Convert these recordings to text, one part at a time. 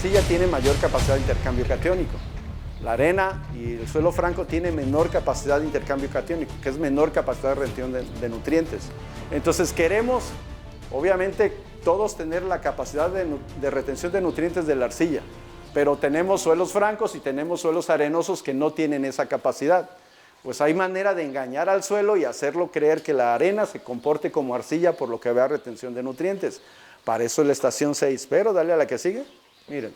arcilla tiene mayor capacidad de intercambio catiónico. La arena y el suelo franco tienen menor capacidad de intercambio catiónico, que es menor capacidad de retención de nutrientes. Entonces queremos, obviamente, todos tener la capacidad de retención de nutrientes de la arcilla, pero tenemos suelos francos y tenemos suelos arenosos que no tienen esa capacidad. Pues hay manera de engañar al suelo y hacerlo creer que la arena se comporte como arcilla por lo que vea retención de nutrientes. Para eso es la estación 6, pero dale a la que sigue. Miren.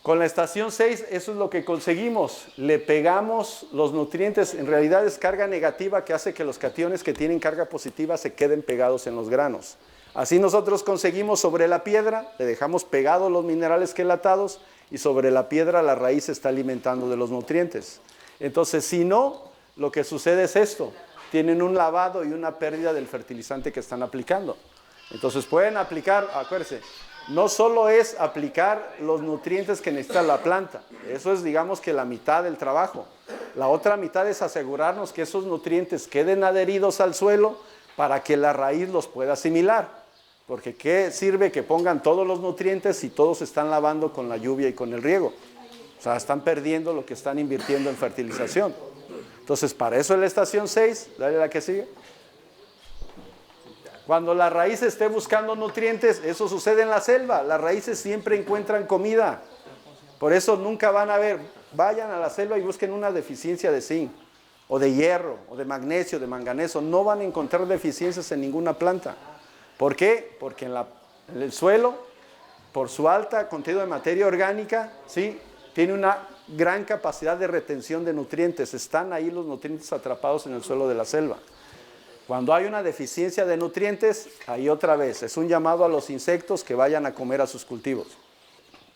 Con la estación 6 eso es lo que conseguimos, le pegamos los nutrientes, en realidad es carga negativa que hace que los cationes que tienen carga positiva se queden pegados en los granos. Así nosotros conseguimos sobre la piedra, le dejamos pegados los minerales quelatados y sobre la piedra la raíz se está alimentando de los nutrientes. Entonces si no, lo que sucede es esto, tienen un lavado y una pérdida del fertilizante que están aplicando. Entonces pueden aplicar, acuérdense, no solo es aplicar los nutrientes que necesita la planta, eso es digamos que la mitad del trabajo. La otra mitad es asegurarnos que esos nutrientes queden adheridos al suelo para que la raíz los pueda asimilar. Porque ¿qué sirve que pongan todos los nutrientes si todos se están lavando con la lluvia y con el riego? O sea, están perdiendo lo que están invirtiendo en fertilización. Entonces, para eso es la estación 6, dale la que sigue. Cuando la raíz esté buscando nutrientes, eso sucede en la selva, las raíces siempre encuentran comida. Por eso nunca van a ver, vayan a la selva y busquen una deficiencia de zinc, o de hierro, o de magnesio, de manganeso, no van a encontrar deficiencias en ninguna planta. ¿Por qué? Porque en el suelo, por su alta contenido de materia orgánica, ¿sí?, tiene una gran capacidad de retención de nutrientes, están ahí los nutrientes atrapados en el suelo de la selva. Cuando hay una deficiencia de nutrientes, ahí otra vez, es un llamado a los insectos que vayan a comer a sus cultivos.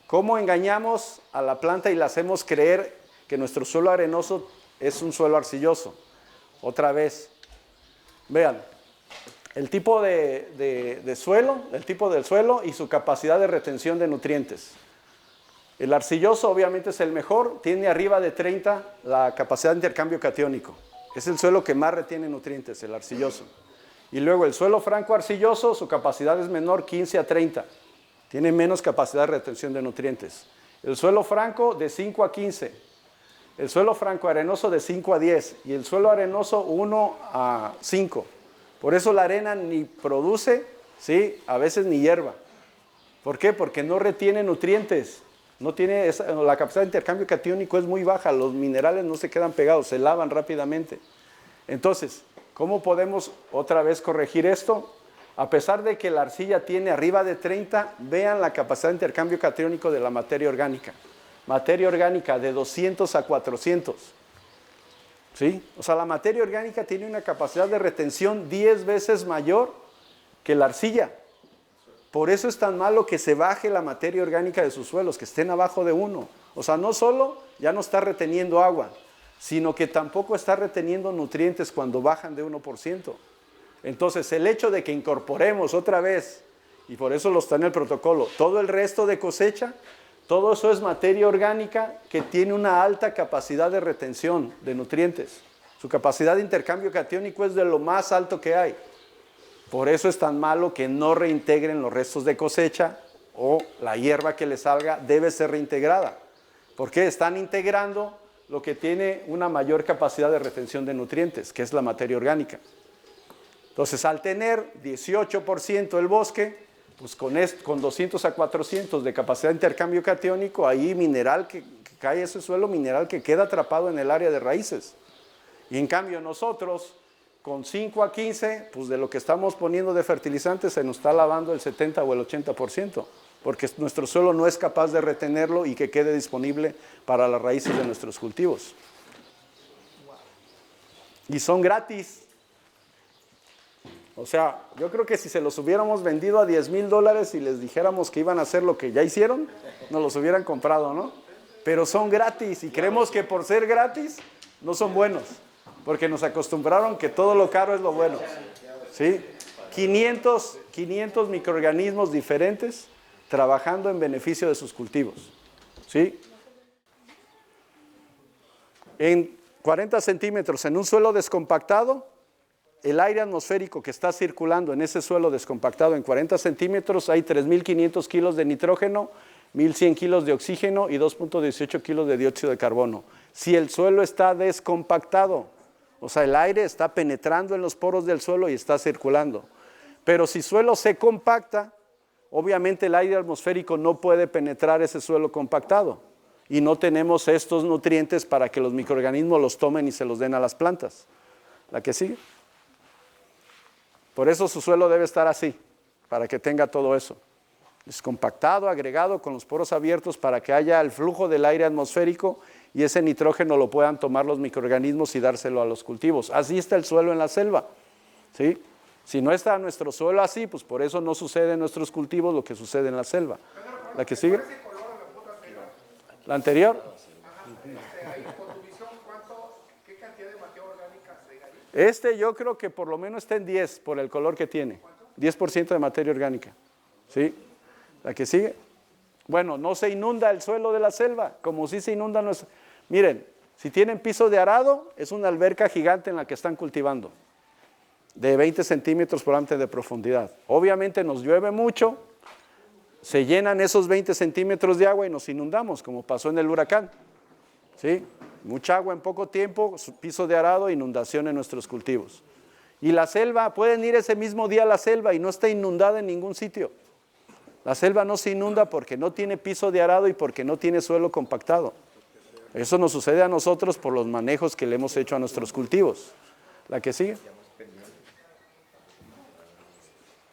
¿Cómo engañamos a la planta y la hacemos creer que nuestro suelo arenoso es un suelo arcilloso? Otra vez, vean, el tipo de suelo, el tipo del suelo y su capacidad de retención de nutrientes. El arcilloso obviamente es el mejor, tiene arriba de 30 la capacidad de intercambio catiónico. Es el suelo que más retiene nutrientes, el arcilloso. Y luego el suelo franco arcilloso, su capacidad es menor, 15 a 30. Tiene menos capacidad de retención de nutrientes. El suelo franco de 5 a 15. El suelo franco arenoso de 5 a 10. Y el suelo arenoso 1 a 5. Por eso la arena ni produce, ¿sí?, a veces ni hierba. ¿Por qué? Porque no retiene nutrientes. No tiene la capacidad de intercambio catiónico es muy baja, los minerales no se quedan pegados, se lavan rápidamente. Entonces, ¿cómo podemos otra vez corregir esto? A pesar de que la arcilla tiene arriba de 30, vean la capacidad de intercambio catiónico de la materia orgánica. Materia orgánica de 200 a 400. ¿Sí? O sea, la materia orgánica tiene una capacidad de retención 10 veces mayor que la arcilla. Por eso es tan malo que se baje la materia orgánica de sus suelos, que estén abajo de 1. O sea, no solo ya no está reteniendo agua, sino que tampoco está reteniendo nutrientes cuando bajan de 1%. Entonces, el hecho de que incorporemos otra vez, y por eso lo está en el protocolo, todo el resto de cosecha, todo eso es materia orgánica que tiene una alta capacidad de retención de nutrientes. Su capacidad de intercambio catiónico es de lo más alto que hay. Por eso es tan malo que no reintegren los restos de cosecha o la hierba que les salga debe ser reintegrada. Porque están integrando lo que tiene una mayor capacidad de retención de nutrientes, que es la materia orgánica. Entonces, al tener 18% el bosque, pues con 200 a 400 de capacidad de intercambio catiónico, ahí mineral que cae ese suelo, mineral que queda atrapado en el área de raíces. Y en cambio nosotros, con 5 a 15, pues de lo que estamos poniendo de fertilizantes se nos está lavando el 70 o el 80%, porque nuestro suelo no es capaz de retenerlo y que quede disponible para las raíces de nuestros cultivos. Y son gratis. O sea, yo creo que si se los hubiéramos vendido a $10,000 y les dijéramos que iban a hacer lo que ya hicieron, nos los hubieran comprado, ¿no? Pero son gratis y creemos que por ser gratis no son buenos. Porque nos acostumbraron que todo lo caro es lo bueno, ¿sí? 500 microorganismos diferentes trabajando en beneficio de sus cultivos, ¿sí? En 40 centímetros en un suelo descompactado, el aire atmosférico que está circulando en ese suelo descompactado en 40 centímetros, hay 3.500 kilos de nitrógeno, 1.100 kilos de oxígeno y 2.18 kilos de dióxido de carbono. Si el suelo está descompactado, o sea, el aire está penetrando en los poros del suelo y está circulando. Pero si el suelo se compacta, obviamente el aire atmosférico no puede penetrar ese suelo compactado y no tenemos estos nutrientes para que los microorganismos los tomen y se los den a las plantas. ¿La que sigue? Por eso su suelo debe estar así, para que tenga todo eso. Descompactado, agregado, con los poros abiertos para que haya el flujo del aire atmosférico y ese nitrógeno lo puedan tomar los microorganismos y dárselo a los cultivos. Así está el suelo en la selva, ¿sí? Si no está nuestro suelo así, pues por eso no sucede en nuestros cultivos lo que sucede en la selva. ¿La que sigue? ¿La anterior? ¿Qué cantidad de materia orgánica sería? Yo creo que por lo menos está en 10 por el color que tiene. 10% de materia orgánica. ¿Sí? ¿La que sigue? Bueno, no se inunda el suelo de la selva, como si se inunda nuestra. Miren, si tienen piso de arado, es una alberca gigante en la que están cultivando, de 20 centímetros por antes de profundidad. Obviamente nos llueve mucho, se llenan esos 20 centímetros de agua y nos inundamos, como pasó en el huracán. ¿Sí? Mucha agua en poco tiempo, piso de arado, inundación en nuestros cultivos. Y la selva, pueden ir ese mismo día a la selva y no está inundada en ningún sitio. La selva no se inunda porque no tiene piso de arado y porque no tiene suelo compactado. Eso nos sucede a nosotros por los manejos que le hemos hecho a nuestros cultivos. ¿La que sigue?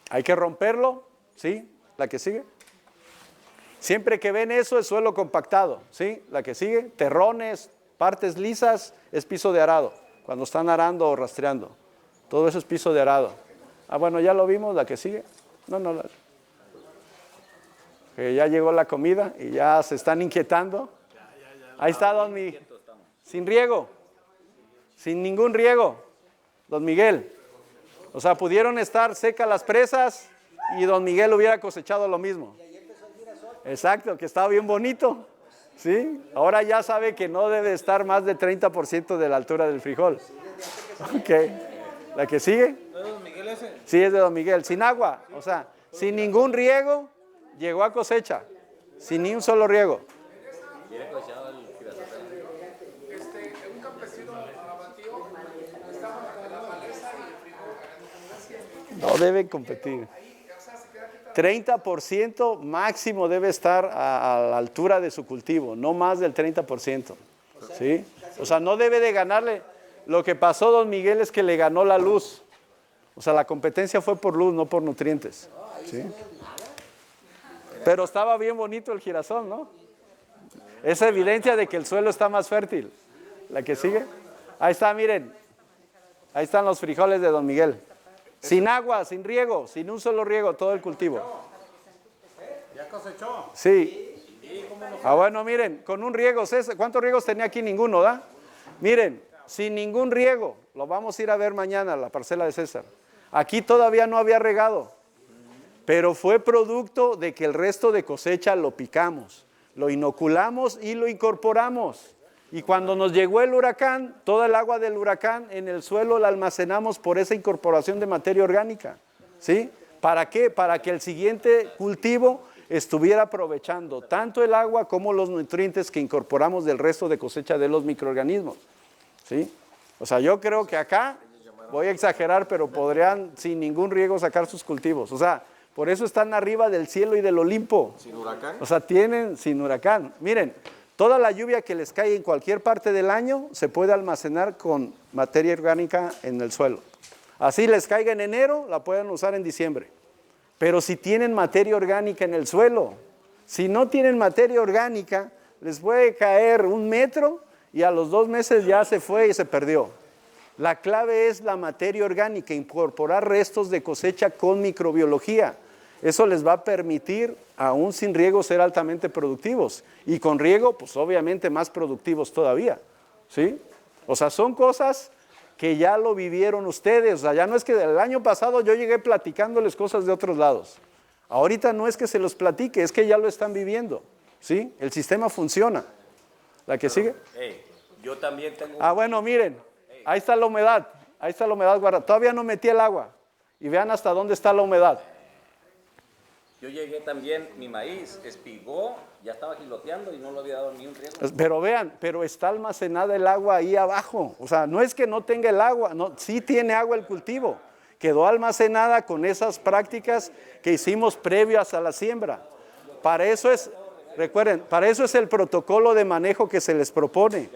Hay que romperlo, ¿sí? ¿La que sigue? Siempre que ven eso es suelo compactado, ¿sí? ¿La que sigue? Terrones, partes lisas, es piso de arado, cuando están arando o rastreando. Todo eso es piso de arado. Ah, bueno, ya lo vimos, ¿la que sigue? No. Que ya llegó la comida y ya se están inquietando. Ahí está don Miguel. Sin riego, sin ningún riego, don Miguel. O sea, pudieron estar secas las presas y don Miguel hubiera cosechado lo mismo. Exacto, que estaba bien bonito. ¿Sí? Ahora ya sabe que no debe estar más de 30% de la altura del frijol. Ok. ¿La que sigue? ¿No es de don Miguel ese? Sí, es de don Miguel. Sin agua, o sea, sin ningún riego, llegó a cosecha. Sin ni un solo riego. Un campesino abatió, estaba en la maleza y el frijol. No deben competir. 30% máximo debe estar a la altura de su cultivo, no más del 30%. ¿Sí? O sea, no debe de ganarle. Lo que pasó, don Miguel, es que le ganó la luz. O sea, la competencia fue por luz, no por nutrientes. ¿Sí? Pero estaba bien bonito el girasol, ¿no? Es evidencia de que el suelo está más fértil. ¿La que sigue? Ahí está, miren. Ahí están los frijoles de don Miguel. Sin agua, sin riego, sin un solo riego, todo el cultivo. ¿Ya cosechó? Sí. Ah, bueno, miren, con un riego, ¿cuántos riegos tenía aquí? Ninguno, ¿da? Miren, sin ningún riego, lo vamos a ir a ver mañana, la parcela de César. Aquí todavía no había regado, pero fue producto de que el resto de cosecha lo picamos, lo inoculamos y lo incorporamos. Y cuando nos llegó el huracán, toda el agua del huracán en el suelo la almacenamos por esa incorporación de materia orgánica. ¿Sí? ¿Para qué? Para que el siguiente cultivo estuviera aprovechando tanto el agua como los nutrientes que incorporamos del resto de cosecha de los microorganismos. ¿Sí? O sea, yo creo que acá, voy a exagerar, pero podrían sin ningún riego sacar sus cultivos. O sea, por eso están arriba del cielo y del Olimpo. ¿Sin huracán? O sea, tienen sin huracán. Miren, toda la lluvia que les cae en cualquier parte del año se puede almacenar con materia orgánica en el suelo. Así les caiga en enero, la pueden usar en diciembre. Pero si tienen materia orgánica en el suelo, si no tienen materia orgánica, les puede caer 1 metro y a los 2 meses ya se fue y se perdió. La clave es la materia orgánica, incorporar restos de cosecha con microbiología. Eso les va a permitir, aún sin riego, ser altamente productivos. Y con riego, pues obviamente más productivos todavía. ¿Sí? O sea, son cosas que ya lo vivieron ustedes. O sea, ya no es que el año pasado yo llegué platicándoles cosas de otros lados. Ahorita no es que se los platique, es que ya lo están viviendo. ¿Sí? El sistema funciona. ¿La que sigue? Yo también tengo... Ah, bueno, miren. Ahí está la humedad. ahí está la humedad guardada. Todavía no metí el agua. Y vean hasta dónde está la humedad. Yo llegué también, mi maíz espigó, ya estaba giloteando y no lo había dado ni un riego. Pero vean, pero está almacenada el agua ahí abajo. O sea, no es que no tenga el agua, no, sí tiene agua el cultivo. Quedó almacenada con esas prácticas que hicimos previas a la siembra. Para eso es, recuerden, para eso es el protocolo de manejo que se les propone.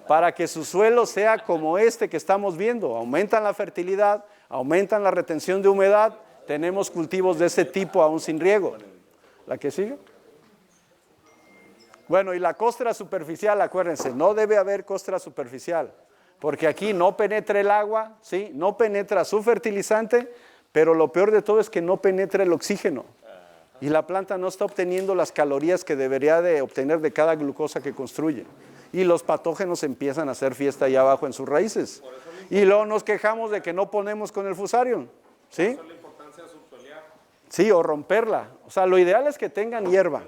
Para que su suelo sea como este que estamos viendo. Aumentan la fertilidad, aumentan la retención de humedad. Tenemos cultivos de ese tipo aún sin riego. ¿La que sigue? Bueno, y la costra superficial, acuérdense, no debe haber costra superficial, porque aquí no penetra el agua, ¿sí? No penetra su fertilizante, pero lo peor de todo es que no penetra el oxígeno. Y la planta no está obteniendo las calorías que debería de obtener de cada glucosa que construye. Y los patógenos empiezan a hacer fiesta allá abajo en sus raíces. Y luego nos quejamos de que no ponemos con el fusarium, ¿sí? Sí, o romperla. O sea, lo ideal es que tengan hierba.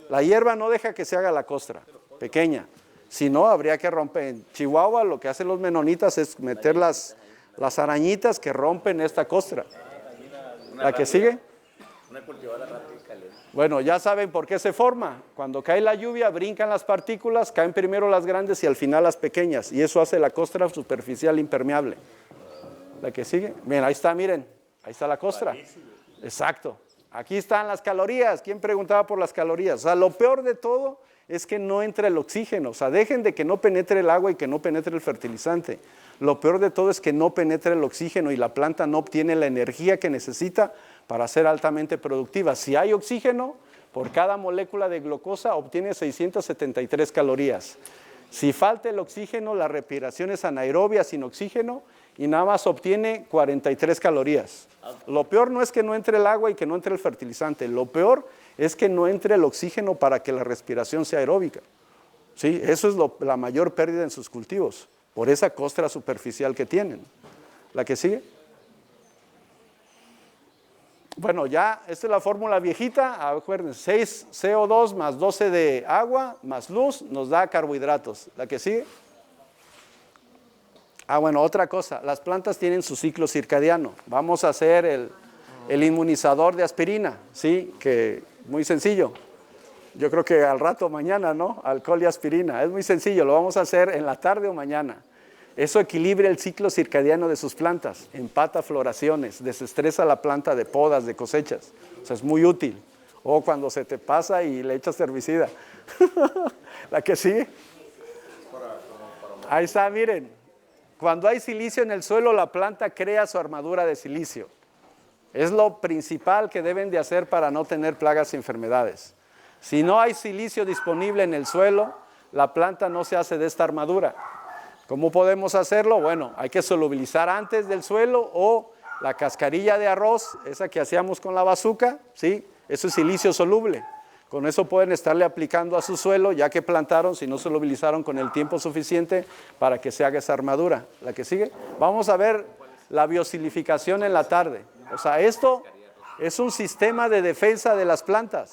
La hierba no deja que se haga la costra, pequeña. Si no, habría que romper. En Chihuahua lo que hacen los menonitas es meter las arañitas que rompen esta costra. ¿La que sigue? Una cultivada rápida y caliente. Bueno, ya saben por qué se forma. Cuando cae la lluvia, brincan las partículas, caen primero las grandes y al final las pequeñas. Y eso hace la costra superficial impermeable. ¿La que sigue? Bien, ahí está, miren. Ahí está la costra. Exacto. Aquí están las calorías. ¿Quién preguntaba por las calorías? O sea, lo peor de todo es que no entra el oxígeno. O sea, dejen de que no penetre el agua y que no penetre el fertilizante. Lo peor de todo es que no penetre el oxígeno y la planta no obtiene la energía que necesita para ser altamente productiva. Si hay oxígeno, por cada molécula de glucosa obtiene 673 calorías. Si falta el oxígeno, la respiración es anaerobia sin oxígeno y nada más obtiene 43 calorías. Lo peor no es que no entre el agua y que no entre el fertilizante. Lo peor es que no entre el oxígeno para que la respiración sea aeróbica. ¿Sí? Eso es la mayor pérdida en sus cultivos, por esa costra superficial que tienen. ¿La que sigue? Bueno, ya, esta es la fórmula viejita. Acuérdense, 6 CO2 más 12 de agua más luz nos da carbohidratos. ¿La que sigue? Bueno, otra cosa, las plantas tienen su ciclo circadiano. Vamos a hacer el inmunizador de aspirina, ¿sí? Que muy sencillo. Yo creo que al rato mañana, ¿no? Alcohol y aspirina. Es muy sencillo, lo vamos a hacer en la tarde o mañana. Eso equilibra el ciclo circadiano de sus plantas, empata floraciones, desestresa la planta de podas, de cosechas. O sea, es muy útil. O cuando se te pasa y le echas herbicida. ¿La que sigue? Ahí está, miren. Cuando hay silicio en el suelo, la planta crea su armadura de silicio. Es lo principal que deben de hacer para no tener plagas y enfermedades. Si no hay silicio disponible en el suelo, la planta no se hace de esta armadura. ¿Cómo podemos hacerlo? Bueno, hay que solubilizar antes del suelo o la cascarilla de arroz, esa que hacíamos con la bazuca, ¿sí? Eso es silicio soluble. Con eso pueden estarle aplicando a su suelo, ya que plantaron, si no solubilizaron con el tiempo suficiente para que se haga esa armadura. ¿La que sigue? Vamos a ver la biosilificación en la tarde. O sea, esto es un sistema de defensa de las plantas.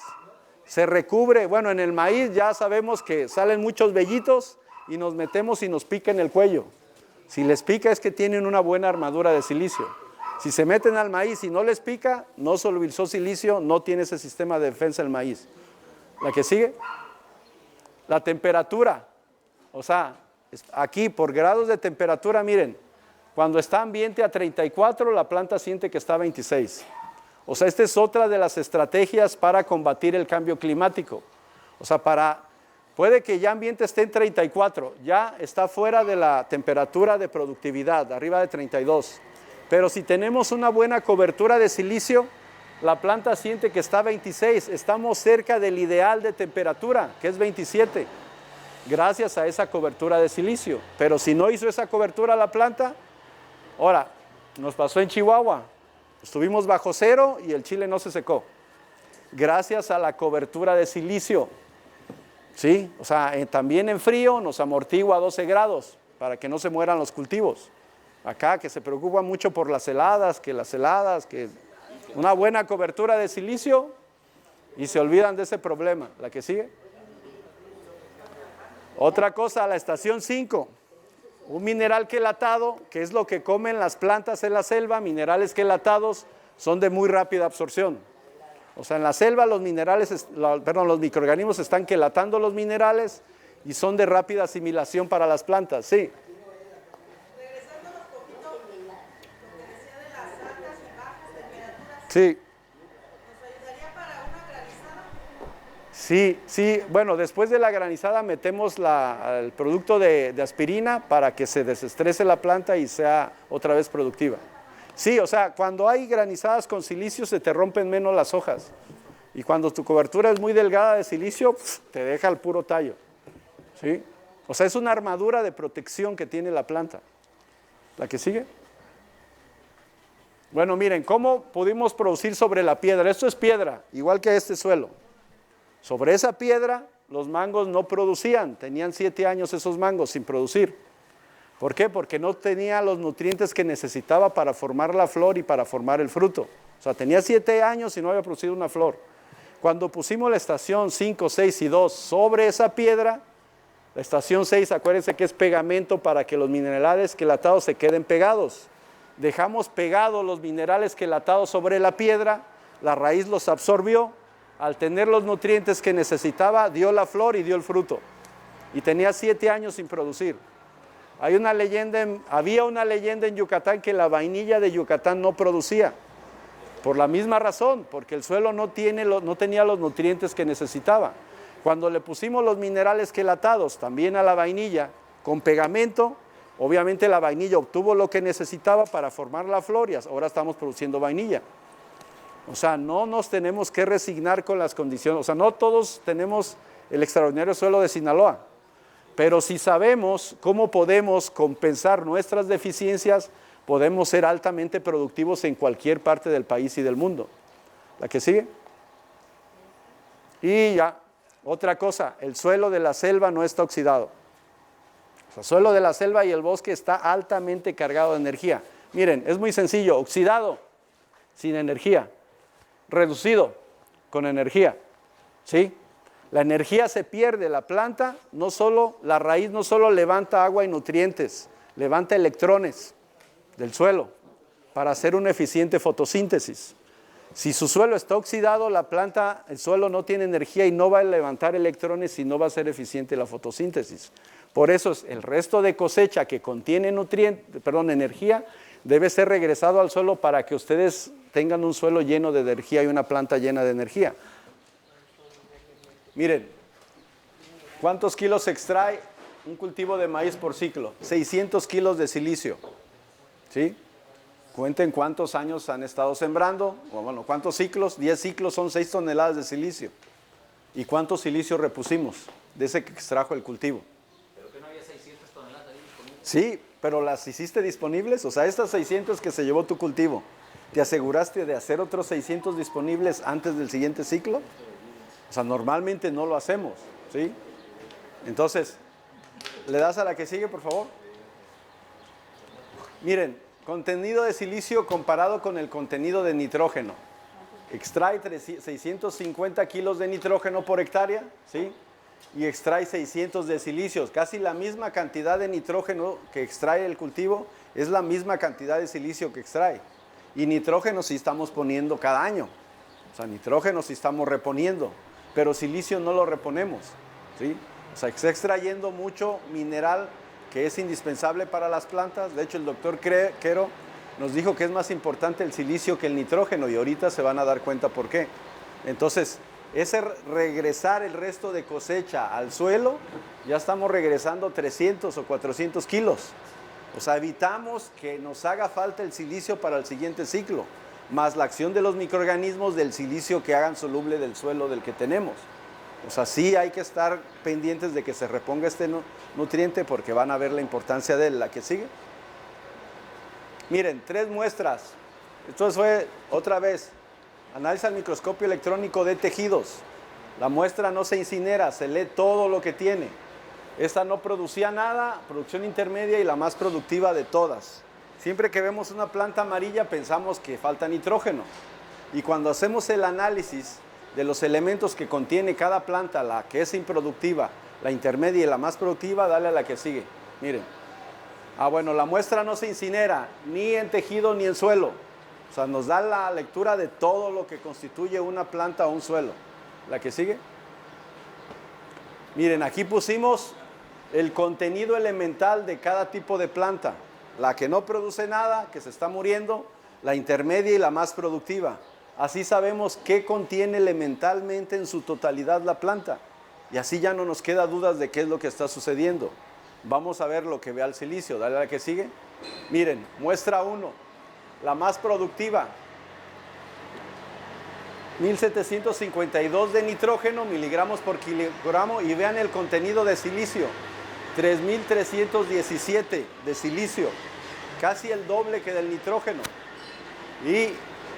Se recubre, bueno, en el maíz ya sabemos que salen muchos vellitos y nos metemos y nos pica en el cuello. Si les pica es que tienen una buena armadura de silicio. Si se meten al maíz y no les pica, no solubilizó silicio, no tiene ese sistema de defensa el maíz. ¿La que sigue? La temperatura. O sea, aquí por grados de temperatura, miren, cuando está ambiente a 34, la planta siente que está a 26. O sea, esta es otra de las estrategias para combatir el cambio climático. O sea, puede que ya ambiente esté en 34, ya está fuera de la temperatura de productividad, arriba de 32. Pero si tenemos una buena cobertura de silicio, la planta siente que está a 26, estamos cerca del ideal de temperatura, que es 27, gracias a esa cobertura de silicio. Pero si no hizo esa cobertura la planta, ahora, nos pasó en Chihuahua, estuvimos bajo cero y el chile no se secó, gracias a la cobertura de silicio. ¿Sí? O sea, también en frío nos amortigua a 12 grados para que no se mueran los cultivos. Acá que se preocupa mucho por las heladas, que una buena cobertura de silicio y se olvidan de ese problema. ¿La que sigue? Otra cosa, la estación 5. Un mineral quelatado, que es lo que comen las plantas en la selva, minerales quelatados son de muy rápida absorción. O sea, en la selva los los microorganismos están quelatando los minerales y son de rápida asimilación para las plantas, sí. Regresando un poquito, lo que decía de las altas y bajas temperaturas, Sí. ¿nos ayudaría para una granizada? Sí, bueno, después de la granizada metemos el producto de aspirina para que se desestrese la planta y sea otra vez productiva. Sí, o sea, cuando hay granizadas con silicio se te rompen menos las hojas. Y cuando tu cobertura es muy delgada de silicio, te deja el puro tallo. ¿Sí? O sea, es una armadura de protección que tiene la planta. ¿La que sigue? Bueno, miren, ¿cómo pudimos producir sobre la piedra? Esto es piedra, igual que este suelo. Sobre esa piedra los mangos no producían, tenían 7 años esos mangos sin producir. ¿Por qué? Porque no tenía los nutrientes que necesitaba para formar la flor y para formar el fruto. O sea, tenía 7 años y no había producido una flor. Cuando pusimos la estación 5, 6 y 2 sobre esa piedra, la estación 6, acuérdense que es pegamento para que los minerales quelatados se queden pegados. Dejamos pegados los minerales quelatados sobre la piedra, la raíz los absorbió. Al tener los nutrientes que necesitaba, dio la flor y dio el fruto. Y tenía 7 años sin producir. Había una leyenda en Yucatán que la vainilla de Yucatán no producía. Por la misma razón, porque el suelo no tenía los nutrientes que necesitaba. Cuando le pusimos los minerales quelatados también a la vainilla con pegamento, obviamente la vainilla obtuvo lo que necesitaba para formar la flor y ahora estamos produciendo vainilla. O sea, no nos tenemos que resignar con las condiciones. O sea, no todos tenemos el extraordinario suelo de Sinaloa. Pero si sabemos cómo podemos compensar nuestras deficiencias, podemos ser altamente productivos en cualquier parte del país y del mundo. ¿La que sigue? Y ya, otra cosa, el suelo de la selva no está oxidado. O sea, el suelo de la selva y el bosque está altamente cargado de energía. Miren, es muy sencillo, oxidado, sin energía. Reducido, con energía. ¿Sí? La energía se pierde, la planta, la raíz no solo levanta agua y nutrientes, levanta electrones del suelo para hacer una eficiente fotosíntesis. Si su suelo está oxidado, el suelo no tiene energía y no va a levantar electrones y no va a ser eficiente la fotosíntesis. Por eso el resto de cosecha que contiene energía debe ser regresado al suelo para que ustedes tengan un suelo lleno de energía y una planta llena de energía. Miren, ¿cuántos kilos se extrae un cultivo de maíz por ciclo? 600 kilos de silicio. ¿Sí? Cuenten cuántos años han estado sembrando, o bueno, cuántos ciclos, 10 ciclos son 6 toneladas de silicio. ¿Y cuánto silicio repusimos de ese que extrajo el cultivo? ¿Pero que no había 600 toneladas ahí disponibles? Sí, pero las hiciste disponibles, o sea, estas 600 que se llevó tu cultivo, ¿te aseguraste de hacer otros 600 disponibles antes del siguiente ciclo? O sea, normalmente no lo hacemos, ¿sí? Entonces, ¿le das a la que sigue, por favor? Miren, contenido de silicio comparado con el contenido de nitrógeno. Extrae 650 kilos de nitrógeno por hectárea, ¿sí? Y extrae 600 de silicios. Casi la misma cantidad de nitrógeno que extrae el cultivo es la misma cantidad de silicio que extrae. Y nitrógeno sí estamos poniendo cada año. O sea, nitrógeno sí estamos reponiendo, pero silicio no lo reponemos, ¿sí? O sea, está extrayendo mucho mineral que es indispensable para las plantas. De hecho, el doctor Quero nos dijo que es más importante el silicio que el nitrógeno y ahorita se van a dar cuenta por qué. Entonces, ese regresar el resto de cosecha al suelo, ya estamos regresando 300 o 400 kilos. O sea, evitamos que nos haga falta el silicio para el siguiente ciclo, más la acción de los microorganismos del silicio que hagan soluble del suelo del que tenemos. O sea, sí hay que estar pendientes de que se reponga este nutriente porque van a ver la importancia de la que sigue. Miren, 3 muestras. Esto fue otra vez. Analiza el microscopio electrónico de tejidos. La muestra no se incinera, se lee todo lo que tiene. Esta no producía nada, producción intermedia y la más productiva de todas. Siempre que vemos una planta amarilla pensamos que falta nitrógeno. Y cuando hacemos el análisis de los elementos que contiene cada planta, la que es improductiva, la intermedia y la más productiva, dale a la que sigue. Miren, Ah, bueno, la muestra no se incinera ni en tejido ni en suelo. O sea, nos da la lectura de todo lo que constituye una planta o un suelo. ¿La que sigue? Miren, aquí pusimos el contenido elemental de cada tipo de planta. La que no produce nada, que se está muriendo, la intermedia y la más productiva. Así sabemos qué contiene elementalmente en su totalidad la planta. Y así ya no nos queda dudas de qué es lo que está sucediendo. Vamos a ver lo que vea el silicio. Dale a la que sigue. Miren, muestra 1, la más productiva. 1752 de nitrógeno, miligramos por kilogramo, y vean el contenido de silicio. 3317 de silicio, casi el doble que del nitrógeno. Y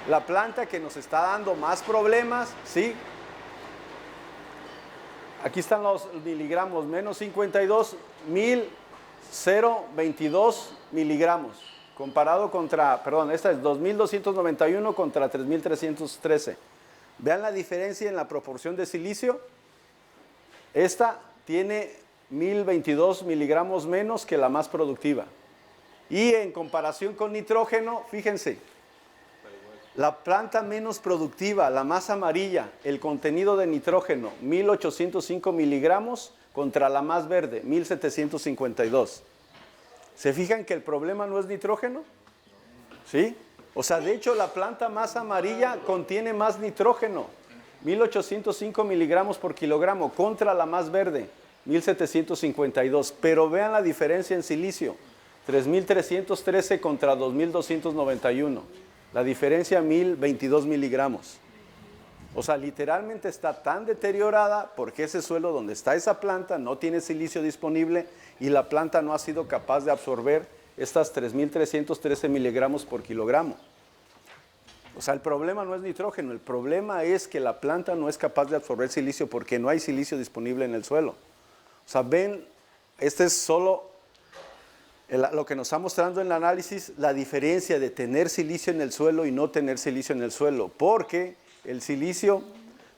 la planta que nos está dando más problemas, ¿sí? Aquí están los miligramos, menos 52, 1022 miligramos. Comparado contra, perdón, esta es 2291 contra 3313. Vean la diferencia en la proporción de silicio. Esta tiene 1022 miligramos menos que la más productiva. Y en comparación con nitrógeno, fíjense, la planta menos productiva, la más amarilla, el contenido de nitrógeno, 1805 miligramos contra la más verde, 1752. ¿Se fijan que el problema no es nitrógeno? ¿Sí? O sea, de hecho, la planta más amarilla contiene más nitrógeno, 1805 miligramos por kilogramo, contra la más verde, 1752. Pero vean la diferencia en silicio, 3313 contra 2291. La diferencia, 1022 miligramos. O sea, literalmente está tan deteriorada porque ese suelo donde está esa planta no tiene silicio disponible y la planta no ha sido capaz de absorber estas 3313 miligramos por kilogramo. O sea, el problema no es nitrógeno, el problema es que la planta no es capaz de absorber silicio porque no hay silicio disponible en el suelo. O sea, ven, este es solo lo que nos está mostrando en el análisis, la diferencia de tener silicio en el suelo y no tener silicio en el suelo, porque el silicio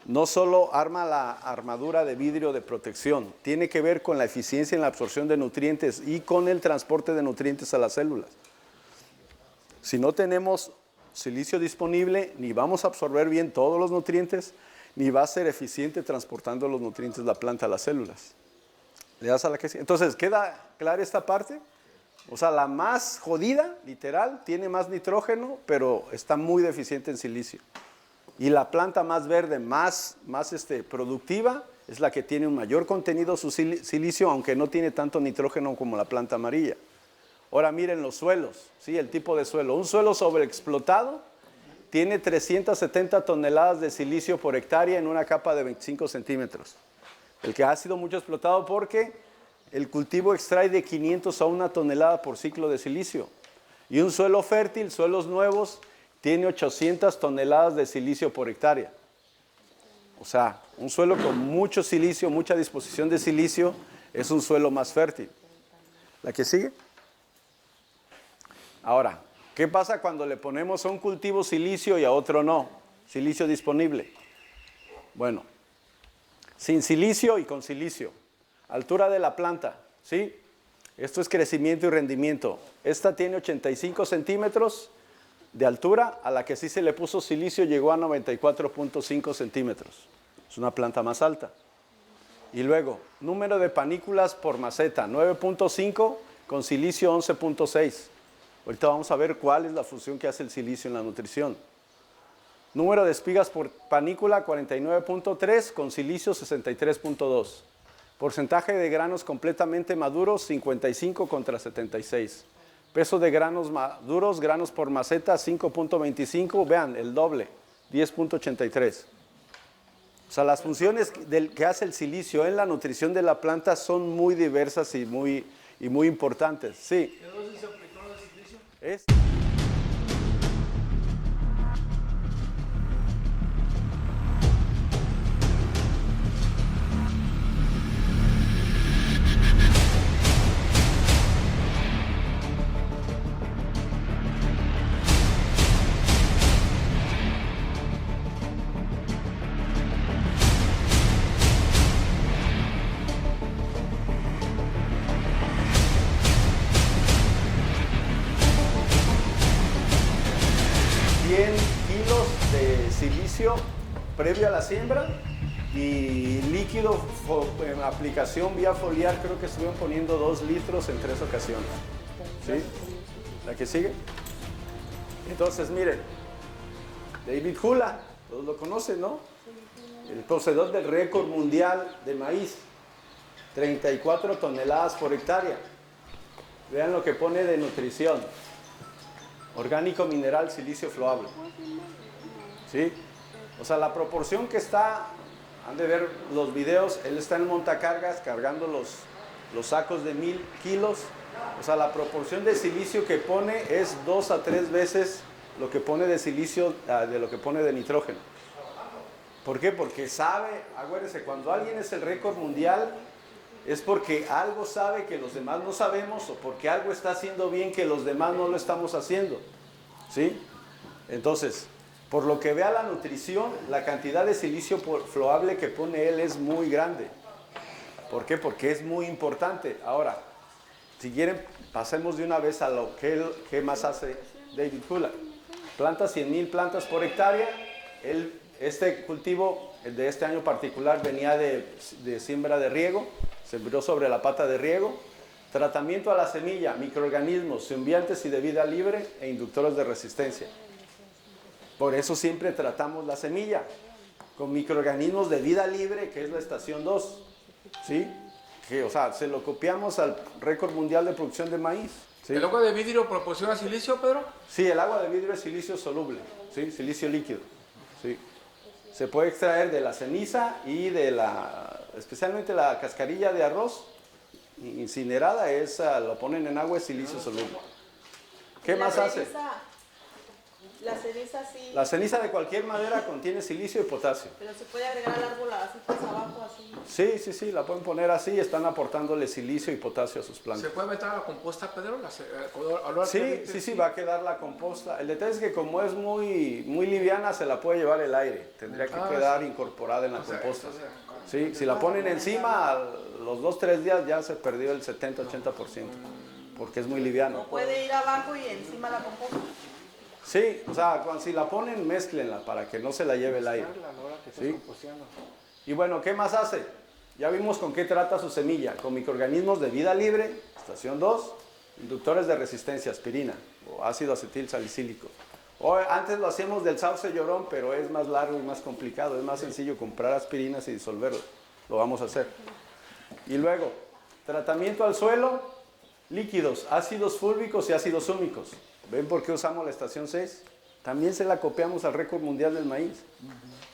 no solo arma la armadura de vidrio de protección, tiene que ver con la eficiencia en la absorción de nutrientes y con el transporte de nutrientes a las células. Si no tenemos silicio disponible, ni vamos a absorber bien todos los nutrientes, ni va a ser eficiente transportando los nutrientes de la planta a las células. ¿Le das a la que sigue? Entonces, ¿queda clara esta parte? O sea, la más jodida, literal, tiene más nitrógeno, pero está muy deficiente en silicio. Y la planta más verde, más productiva, es la que tiene un mayor contenido su silicio, aunque no tiene tanto nitrógeno como la planta amarilla. Ahora miren los suelos, ¿sí? El tipo de suelo. Un suelo sobreexplotado tiene 370 toneladas de silicio por hectárea en una capa de 25 centímetros. El que ha sido mucho explotado porque el cultivo extrae de 500 a 1 tonelada por ciclo de silicio. Y un suelo fértil, suelos nuevos, tiene 800 toneladas de silicio por hectárea. O sea, un suelo con mucho silicio, mucha disposición de silicio, es un suelo más fértil. ¿La que sigue? Ahora, ¿qué pasa cuando le ponemos a un cultivo silicio y a otro no? Silicio disponible. Bueno, sin silicio y con silicio. Altura de la planta, ¿sí? Esto es crecimiento y rendimiento. Esta tiene 85 centímetros de altura, a la que sí se le puso silicio llegó a 94.5 centímetros. Es una planta más alta. Y luego, número de panículas por maceta, 9.5 con silicio 11.6. Ahorita vamos a ver cuál es la función que hace el silicio en la nutrición. Número de espigas por panícula, 49.3 con silicio 63.2. Porcentaje de granos completamente maduros, 55 contra 76. Peso de granos maduros, granos por maceta, 5.25. Vean, el doble, 10.83. O sea, las funciones que hace el silicio en la nutrición de la planta son muy diversas y muy importantes. Sí. ¿Qué dosis se aplicó de silicio? Es... silicio previo a la siembra y líquido en aplicación vía foliar, creo que estuvieron poniendo 2 litros en 3 ocasiones. ¿Sí? ¿La que sigue? Entonces, miren, David Hula, todos lo conocen, ¿no? El poseedor del récord mundial de maíz, 34 toneladas por hectárea. Vean lo que pone de nutrición. Orgánico, mineral, silicio floable. ¿Sí? O sea, la proporción que está, han de ver los videos, él está en montacargas cargando los sacos de 1000 kilos. O sea, la proporción de silicio que pone es 2 a 3 veces lo que pone de silicio de lo que pone de nitrógeno. ¿Por qué? Porque sabe, acuérdense, cuando alguien es el récord mundial, es porque algo sabe que los demás no sabemos o porque algo está haciendo bien que los demás no lo estamos haciendo. ¿Sí? Entonces, por lo que vea la nutrición, la cantidad de silicio floable que pone él es muy grande. ¿Por qué? Porque es muy importante. Ahora, si quieren, pasemos de una vez a lo que más hace David Hula. Planta 100,000 plantas por hectárea. Este cultivo, el de este año particular, venía de siembra de riego, sembró sobre la pata de riego. Tratamiento a la semilla, microorganismos, simbiontes y de vida libre e inductores de resistencia. Por eso siempre tratamos la semilla con microorganismos de vida libre, que es la estación 2. ¿Sí? Que, o sea, se lo copiamos al récord mundial de producción de maíz. ¿Sí? ¿El agua de vidrio proporciona silicio, Pedro? Sí, el agua de vidrio es silicio soluble, ¿sí? Silicio líquido. ¿Sí? Se puede extraer de la ceniza y especialmente la cascarilla de arroz incinerada, lo ponen en agua, es silicio soluble. ¿Qué más hace? La ceniza sí. La ceniza de cualquier madera contiene silicio y potasio. Pero se puede agregar al árbol así pues abajo, así. Sí, la pueden poner así, están aportándole silicio y potasio a sus plantas. ¿Se puede meter a la composta, Pedro? Sí, va a quedar la composta. El detalle es que como es muy liviana, se la puede llevar el aire. Tendría que quedar incorporada en la composta. Sí, si la ponen encima, a los 2-3 días ya se perdió el 70-80%, porque es muy liviano. O puede ir abajo y encima la composta. Sí, o sea, si la ponen, mézclenla para que no se la lleve el aire. ¿Sí? Y bueno, ¿qué más hace? Ya vimos con qué trata su semilla, con microorganismos de vida libre, estación 2, inductores de resistencia, aspirina o ácido acetil salicílico. Antes lo hacíamos del sauce llorón, pero es más largo y más complicado, es más sencillo comprar aspirinas y disolverlo. Lo vamos a hacer. Y luego, tratamiento al suelo, líquidos, ácidos fúlvicos y ácidos húmicos. ¿Ven por qué usamos la estación 6? También se la copiamos al récord mundial del maíz.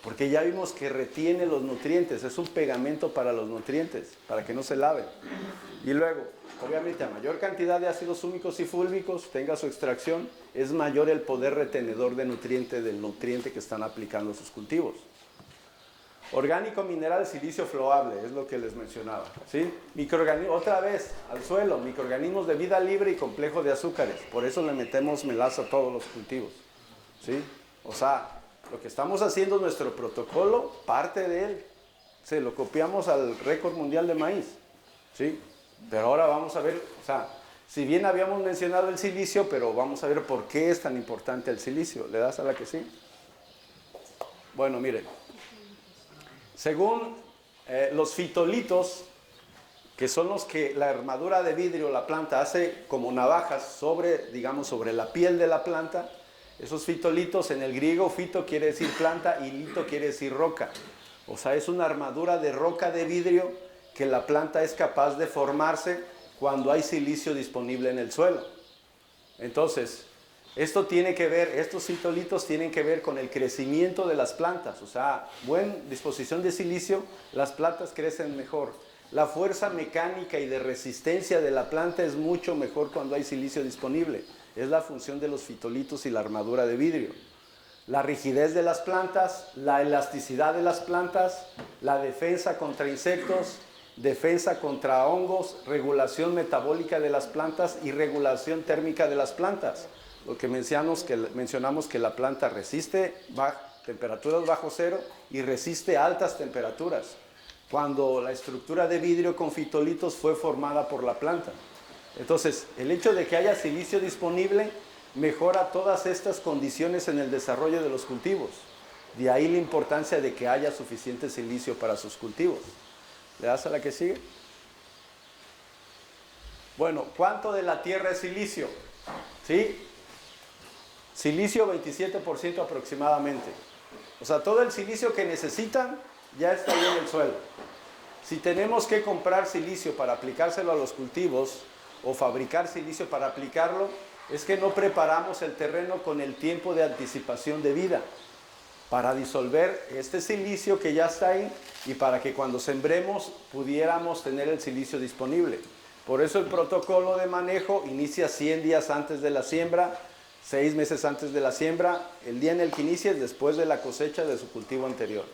Porque ya vimos que retiene los nutrientes, es un pegamento para los nutrientes, para que no se laven. Y luego, obviamente a mayor cantidad de ácidos húmicos y fúlvicos tenga su extracción, es mayor el poder retenedor de nutriente del nutriente que están aplicando sus cultivos. Orgánico, mineral, silicio floable, es lo que les mencionaba. ¿Sí? Otra vez, al suelo, microorganismos de vida libre y complejo de azúcares. Por eso le metemos melaza a todos los cultivos. ¿Sí? O sea, lo que estamos haciendo, nuestro protocolo, parte de él. Se lo copiamos al récord mundial de maíz. ¿Sí? Pero ahora vamos a ver, o sea, si bien habíamos mencionado el silicio, pero vamos a ver por qué es tan importante el silicio. ¿Le das a la que sí? Bueno, miren. Según los fitolitos, que son los que la armadura de vidrio, la planta, hace como navajas sobre la piel de la planta, esos fitolitos, en el griego fito quiere decir planta y lito quiere decir roca. O sea, es una armadura de roca de vidrio que la planta es capaz de formarse cuando hay silicio disponible en el suelo. Entonces, estos fitolitos tienen que ver con el crecimiento de las plantas. O sea, buena disposición de silicio, las plantas crecen mejor. La fuerza mecánica y de resistencia de la planta es mucho mejor cuando hay silicio disponible. Es la función de los fitolitos y la armadura de vidrio. La rigidez de las plantas, la elasticidad de las plantas, la defensa contra insectos, defensa contra hongos, regulación metabólica de las plantas y regulación térmica de las plantas. Lo que mencionamos que la planta resiste temperaturas bajo cero y resiste altas temperaturas, cuando la estructura de vidrio con fitolitos fue formada por la planta. Entonces, el hecho de que haya silicio disponible mejora todas estas condiciones en el desarrollo de los cultivos. De ahí la importancia de que haya suficiente silicio para sus cultivos. ¿Le das a la que sigue? Bueno, ¿cuánto de la tierra es silicio? ¿Sí? Silicio 27% aproximadamente. O sea, todo el silicio que necesitan ya está ahí en el suelo. Si tenemos que comprar silicio para aplicárselo a los cultivos o fabricar silicio para aplicarlo, es que no preparamos el terreno con el tiempo de anticipación de vida para disolver este silicio que ya está ahí y para que cuando sembremos pudiéramos tener el silicio disponible. Por eso el protocolo de manejo inicia 100 días antes de la siembra, 6 meses antes de la siembra, el día en el que inicie es después de la cosecha de su cultivo anterior.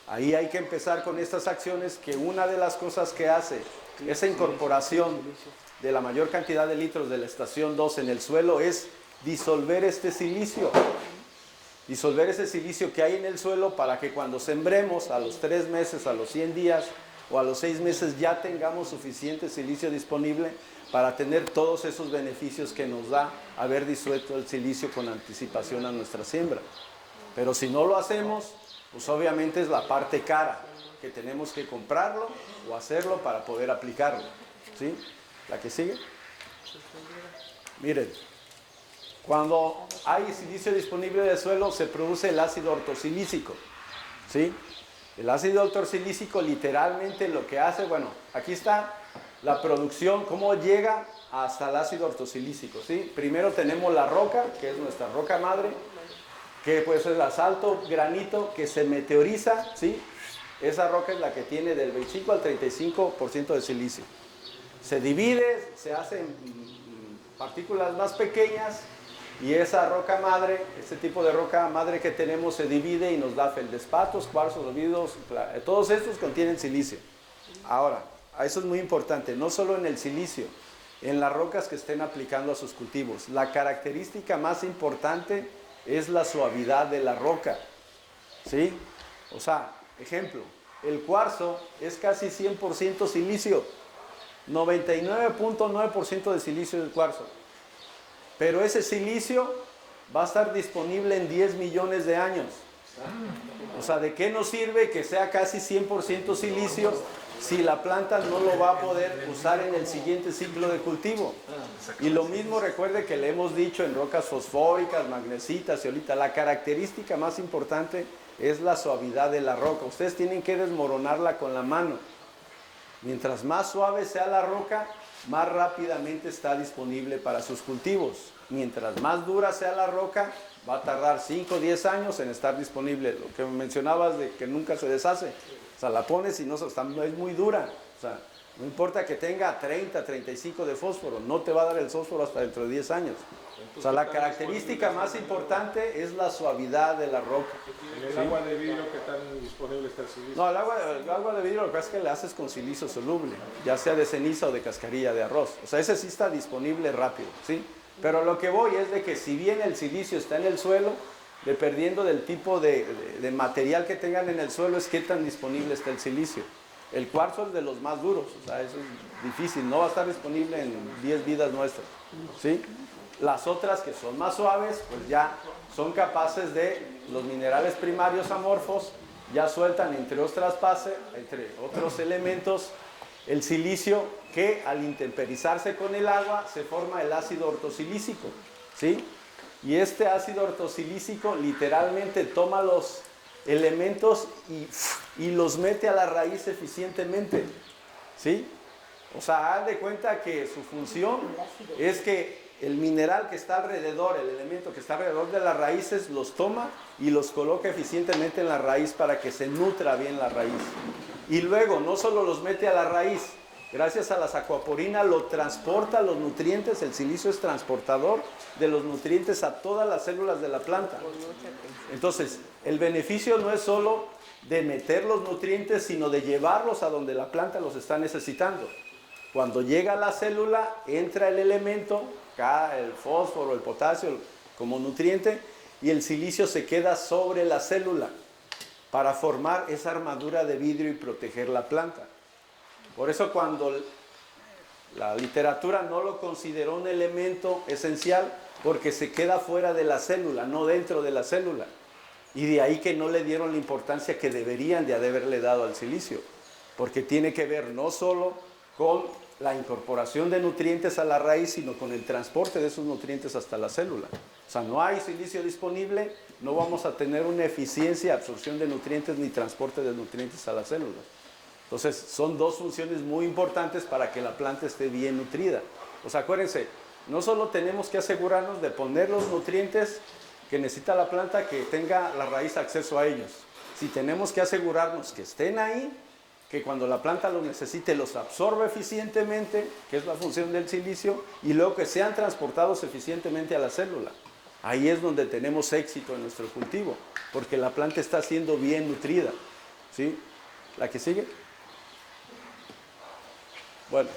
Ahí hay que empezar con estas acciones, que una de las cosas que hace esa incorporación de la mayor cantidad de litros de la estación 2 en el suelo es disolver este silicio. Disolver ese silicio que hay en el suelo para que cuando sembremos a los 3 meses, a los 100 días o a los 6 meses ya tengamos suficiente silicio disponible para tener todos esos beneficios que nos da haber disuelto el silicio con anticipación a nuestra siembra. Pero si no lo hacemos, pues obviamente es la parte cara, que tenemos que comprarlo o hacerlo para poder aplicarlo. ¿Sí? ¿La que sigue? Miren, cuando hay silicio disponible en el suelo se produce el ácido ortosilícico. ¿Sí? El ácido ortosilícico literalmente lo que hace, bueno, aquí está la producción, cómo llega hasta el ácido ortosilícico. ¿Sí? Primero tenemos la roca, que es nuestra roca madre, que pues es el asalto, granito, que se meteoriza, ¿sí? Esa roca es la que tiene del 25 al 35% de silicio. Se divide, se hacen partículas más pequeñas y esa roca madre, este tipo de roca madre que tenemos se divide y nos da feldespatos, cuarzos, olvidos, todos estos contienen silicio. Ahora, eso es muy importante, no solo en el silicio, en las rocas que estén aplicando a sus cultivos. La característica más importante es la suavidad de la roca, ¿sí? O sea, ejemplo, el cuarzo es casi 100% silicio, 99.9% de silicio del cuarzo, pero ese silicio va a estar disponible en 10 millones de años. O sea, ¿de qué nos sirve que sea casi 100% silicio si la planta no lo va a poder usar en el siguiente ciclo de cultivo? Y lo mismo recuerde que le hemos dicho en rocas fosfóricas, magnesitas, zeolita, la característica más importante es la suavidad de la roca. Ustedes tienen que desmoronarla con la mano. Mientras más suave sea la roca, más rápidamente está disponible para sus cultivos. Mientras más dura sea la roca, va a tardar 5 o 10 años en estar disponible. Lo que mencionabas de que nunca se deshace. O sea, la pones y no es muy dura. O sea, no importa que tenga 30, 35 de fósforo, no te va a dar el fósforo hasta dentro de 10 años. O sea, la característica más importante es la suavidad de la roca. ¿En el agua de vidrio qué tan disponible está el silicio? No, el agua de vidrio lo que pasa es que le haces con silicio soluble, ya sea de ceniza o de cascarilla de arroz. O sea, ese sí está disponible rápido, ¿sí? Pero lo que voy es de que si bien el silicio está en el suelo, dependiendo del tipo de material que tengan en el suelo, es qué tan disponible está el silicio. El cuarzo es de los más duros, o sea, eso es difícil, no va a estar disponible en 10 vidas nuestras, ¿sí? Las otras que son más suaves, pues ya son capaces de, los minerales primarios amorfos, ya sueltan entre otros elementos, el silicio que al intemperizarse con el agua se forma el ácido ortosilícico, ¿sí? Y este ácido ortosilícico literalmente toma los elementos y los mete a la raíz eficientemente, ¿sí? O sea, haz de cuenta que su función es que el mineral que está alrededor, el elemento que está alrededor de las raíces, los toma y los coloca eficientemente en la raíz para que se nutra bien la raíz. Y luego no solo los mete a la raíz, gracias a las acuaporinas lo transporta los nutrientes, el silicio es transportador de los nutrientes a todas las células de la planta. Entonces, el beneficio no es solo de meter los nutrientes, sino de llevarlos a donde la planta los está necesitando. Cuando llega a la célula, entra el elemento, el fósforo, el potasio, como nutriente, y el silicio se queda sobre la célula para formar esa armadura de vidrio y proteger la planta. Por eso cuando la literatura no lo consideró un elemento esencial, porque se queda fuera de la célula, no dentro de la célula. Y de ahí que no le dieron la importancia que deberían de haberle dado al silicio, porque tiene que ver no solo con la incorporación de nutrientes a la raíz, sino con el transporte de esos nutrientes hasta la célula. O sea, no hay silicio disponible, no vamos a tener una eficiencia, absorción de nutrientes ni transporte de nutrientes a la célula. Entonces, son dos funciones muy importantes para que la planta esté bien nutrida. O sea, acuérdense, no solo tenemos que asegurarnos de poner los nutrientes que necesita la planta, que tenga la raíz acceso a ellos. Si tenemos que asegurarnos que estén ahí, que cuando la planta los necesite los absorbe eficientemente, que es la función del silicio, y luego que sean transportados eficientemente a la célula. Ahí es donde tenemos éxito en nuestro cultivo, porque la planta está siendo bien nutrida. ¿Sí? ¿La que sigue? Bueno,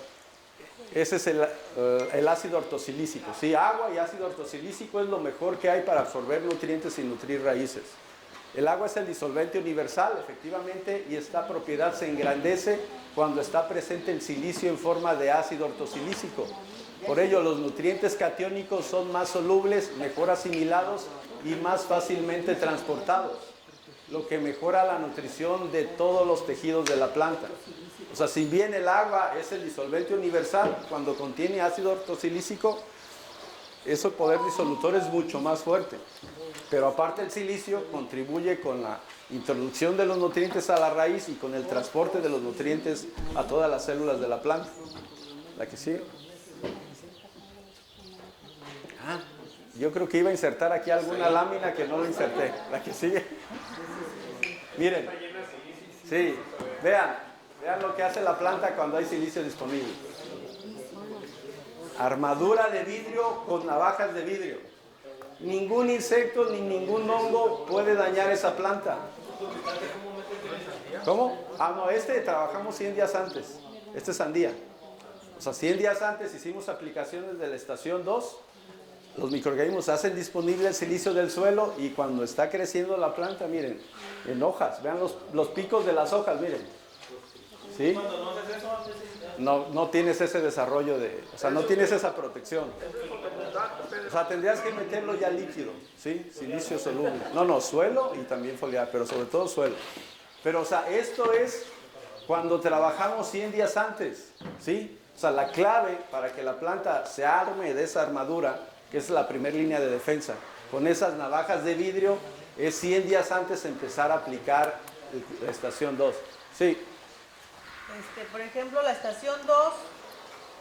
ese es el ácido ortosilícico. Sí, agua y ácido ortosilícico es lo mejor que hay para absorber nutrientes y nutrir raíces. El agua es el disolvente universal, efectivamente, y esta propiedad se engrandece cuando está presente el silicio en forma de ácido ortosilícico. Por ello, los nutrientes catiónicos son más solubles, mejor asimilados y más fácilmente transportados, lo que mejora la nutrición de todos los tejidos de la planta. O sea, si bien el agua es el disolvente universal, cuando contiene ácido ortosilícico, ese poder disolutor es mucho más fuerte. Pero aparte el silicio contribuye con la introducción de los nutrientes a la raíz y con el transporte de los nutrientes a todas las células de la planta. ¿La que sigue? Yo creo que iba a insertar aquí alguna lámina que no la inserté. ¿La que sigue? Miren. Sí, vean lo que hace la planta cuando hay silicio disponible. Armadura de vidrio con navajas de vidrio. Ningún insecto ni ningún hongo puede dañar esa planta. ¿Cómo? No, trabajamos 100 días antes. Este es sandía. O sea, 100 días antes hicimos aplicaciones de la estación 2. Los microorganismos hacen disponible el silicio del suelo y cuando está creciendo la planta, miren, en hojas, vean los picos de las hojas, miren. ¿Sí? No tienes ese desarrollo o sea, no tienes esa protección. O sea, tendrías que meterlo ya líquido, ¿sí? Silicio soluble. No, suelo y también foliar, pero sobre todo suelo. Pero, o sea, esto es cuando trabajamos 100 días antes, ¿sí? O sea, la clave para que la planta se arme de esa armadura, que es la primera línea de defensa, con esas navajas de vidrio, es 100 días antes empezar a aplicar la estación 2. Sí. Por ejemplo, la estación 2,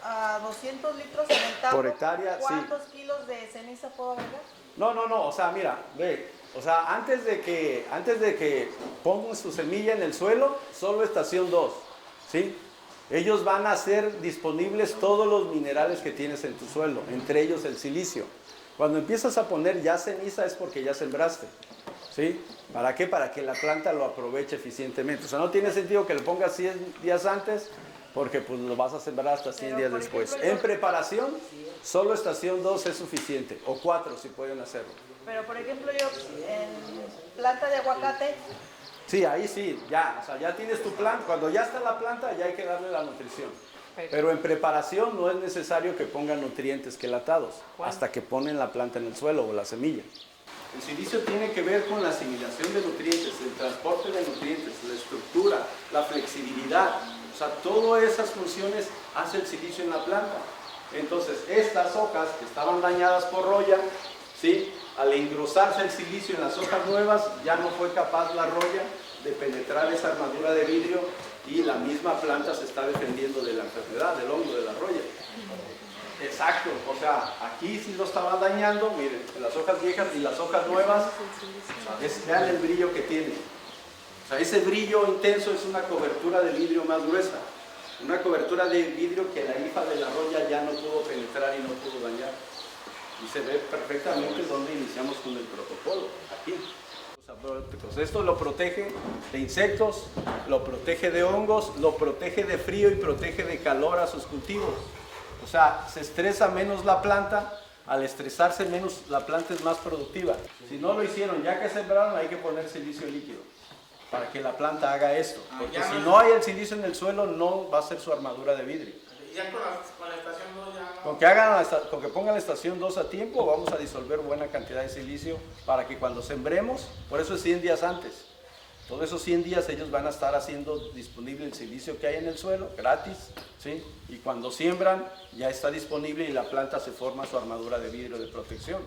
a 200 litros en el tambo, por hectárea, ¿cuántos kilos de ceniza puedo agregar? No, o sea, mira, ve, o sea, antes de que pongan su semilla en el suelo, solo estación 2, ¿sí? Ellos van a hacer disponibles todos los minerales que tienes en tu suelo, entre ellos el silicio. Cuando empiezas a poner ya ceniza es porque ya sembraste, ¿sí? ¿Para qué? Para que la planta lo aproveche eficientemente. O sea, no tiene sentido que lo pongas 100 días antes, porque pues lo vas a sembrar hasta 100 días después. En preparación, solo estación 2 es suficiente, o 4 si pueden hacerlo. Pero por ejemplo yo, en planta de aguacate... Sí, ahí sí, ya, o sea, ya tienes tu planta. Cuando ya está la planta, ya hay que darle la nutrición. Pero en preparación no es necesario que pongan nutrientes quelatados, hasta que ponen la planta en el suelo o la semilla. El silicio tiene que ver con la asimilación de nutrientes, el transporte de nutrientes, la estructura, la flexibilidad. O sea, todas esas funciones hace el silicio en la planta. Entonces, estas hojas que estaban dañadas por roya, ¿sí? Al engrosarse el silicio en las hojas nuevas, ya no fue capaz la roya de penetrar esa armadura de vidrio y la misma planta se está defendiendo de la enfermedad, del hongo, de la roya. Exacto, o sea, aquí sí lo estaban dañando, miren, las hojas viejas y las hojas nuevas, vean el brillo que tiene. O sea, ese brillo intenso es una cobertura de vidrio más gruesa, una cobertura de vidrio que la hifa de la roya ya no pudo penetrar y no pudo dañar. Y se ve perfectamente donde iniciamos con el protocolo, aquí. Esto lo protege de insectos, lo protege de hongos, lo protege de frío y protege de calor a sus cultivos. O sea, se estresa menos la planta, al estresarse menos la planta es más productiva. Si no lo hicieron, ya que sembraron hay que poner silicio líquido para que la planta haga esto. Porque si no hay el silicio en el suelo no va a ser su armadura de vidrio. Ya con la estación 2 ya Con que pongan la estación 2 a tiempo, vamos a disolver buena cantidad de silicio para que cuando sembremos, por eso es 100 días antes. Todos esos 100 días ellos van a estar haciendo disponible el silicio que hay en el suelo, gratis, ¿sí? Y cuando siembran ya está disponible y la planta se forma su armadura de vidrio de protección.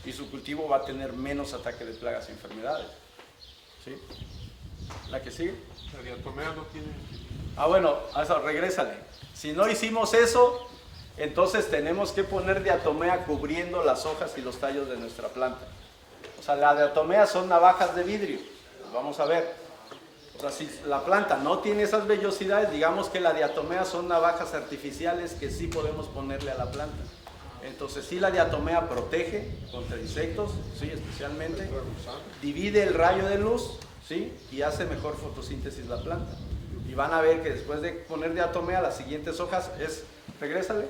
Y su cultivo va a tener menos ataque de plagas y enfermedades, ¿sí? ¿La que sigue? La diatomea no tiene... Bueno, eso, regrésale. Si no hicimos eso, entonces tenemos que poner diatomea cubriendo las hojas y los tallos de nuestra planta. O sea, la diatomea son navajas de vidrio. Vamos a ver. O sea, si la planta no tiene esas vellosidades, digamos que la diatomea son navajas artificiales que sí podemos ponerle a la planta. Entonces, sí, la diatomea protege contra insectos, sí, especialmente. Divide el rayo de luz, sí, y hace mejor fotosíntesis la planta. Y van a ver que después de poner diatomea, las siguientes hojas es... Regrésale.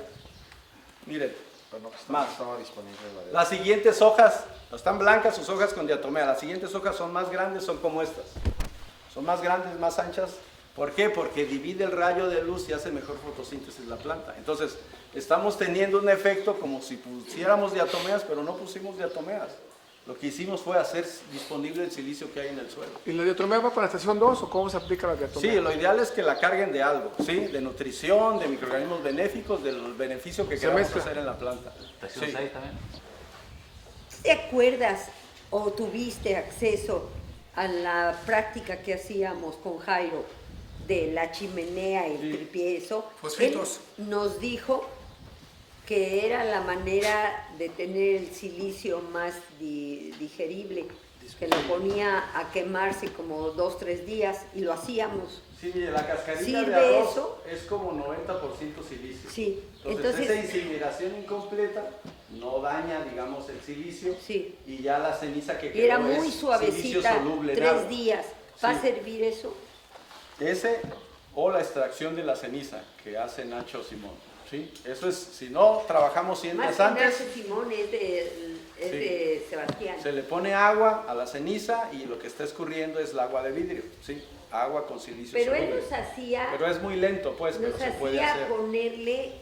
Miren, más. Estaba disponible Las siguientes hojas, están blancas sus hojas con diatomea. Las siguientes hojas son más grandes, son como estas. Son más grandes, más anchas. ¿Por qué? Porque divide el rayo de luz y hace mejor fotosíntesis la planta. Entonces, estamos teniendo un efecto como si pusiéramos diatomeas, pero no pusimos diatomeas. Lo que hicimos fue hacer disponible el silicio que hay en el suelo. ¿Y la diatomea va para la estación 2 o cómo se aplica la diatomea? Sí, lo ideal es que la carguen de algo, ¿sí? De nutrición, de microorganismos benéficos, del beneficio que queramos mezcla. hacer en la planta. Estación Sí. 6 también. ¿Te acuerdas o tuviste acceso a la práctica que hacíamos con Jairo de la chimenea y el Sí. tripiezo? Fosfitos. Él nos dijo que era la manera de tener el silicio más digerible, que lo ponía a quemarse como 2-3 días y lo hacíamos. Sí, mire, la cascarilla ¿Sirve de arroz eso? es como 90% silicio. Sí, Entonces, esa entonces, incineración incompleta no daña, digamos, el silicio. sí. Y ya la ceniza que Y quedó era es muy silicio suavecita, soluble en 3 agua. días. ¿Va a Sí. servir eso? Ese o la extracción de la ceniza que hace Nacho Simón. ¿Sí? Eso es, si no trabajamos 100 Más días que antes, Nacho Simón es de Sebastián. se le pone agua a la ceniza y lo que está escurriendo es el agua de vidrio. ¿Sí? Agua con silicio Pero él soluble. nos hacía, Pero es muy lento, pues, pero nos se puede hacía hacer. ponerle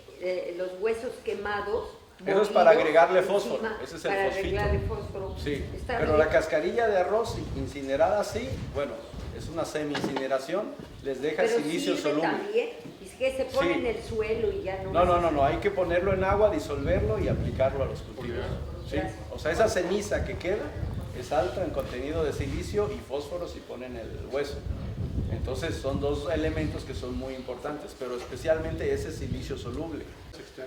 los huesos quemados. Eso es para molidos agregarle encima, fósforo, ese es el para fosfito. agregarle fósforo. Sí, Está pero bien. la cascarilla de arroz incinerada así, bueno, es una semi-incineración, les deja Pero silicio sirve soluble. también, es que se pone Sí. en el suelo y ya no. No, hay que ponerlo en agua, disolverlo y aplicarlo a los cultivos. ¿Sí? Gracias. O sea, esa ceniza que queda es alta en contenido de silicio y fósforo si ponen el hueso. Entonces son dos elementos que son muy importantes, pero especialmente ese silicio soluble.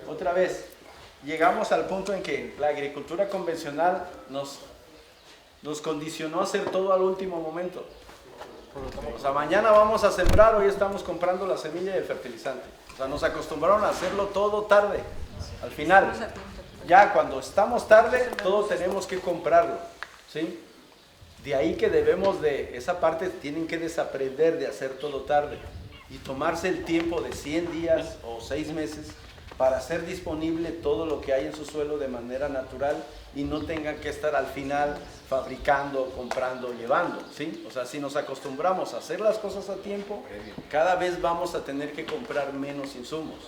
Otra vez, llegamos al punto en que la agricultura convencional nos condicionó a hacer todo al último momento. O sea, mañana vamos a sembrar, hoy estamos comprando la semilla y el fertilizante. O sea, nos acostumbraron a hacerlo todo tarde. Al final, ya cuando estamos tarde, todo tenemos que comprarlo, ¿sí? De ahí que debemos de, esa parte tienen que desaprender de hacer todo tarde y tomarse el tiempo de 100 días o 6 meses para hacer disponible todo lo que hay en su suelo de manera natural y no tengan que estar al final fabricando, comprando, llevando, ¿sí? O sea, si nos acostumbramos a hacer las cosas a tiempo, cada vez vamos a tener que comprar menos insumos.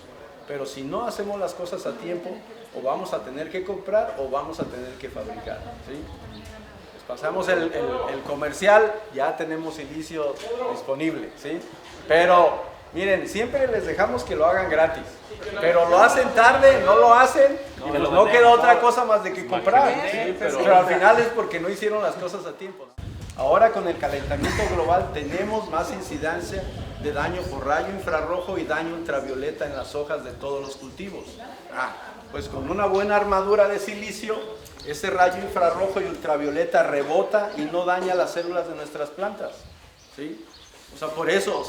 Pero si no hacemos las cosas a tiempo, o vamos a tener que comprar o vamos a tener que fabricar, ¿sí? Pues pasamos el comercial, ya tenemos silicio disponible, ¿sí? Pero miren, siempre les dejamos que lo hagan gratis, pero lo hacen tarde, no lo hacen y pues no queda otra cosa más de que comprar, ¿sí? Pero al final es porque no hicieron las cosas a tiempo. Ahora con el calentamiento global tenemos más incidencia de daño por rayo infrarrojo y daño ultravioleta en las hojas de todos los cultivos. Pues con una buena armadura de silicio, ese rayo infrarrojo y ultravioleta rebota y no daña las células de nuestras plantas, ¿sí? O sea, por eso,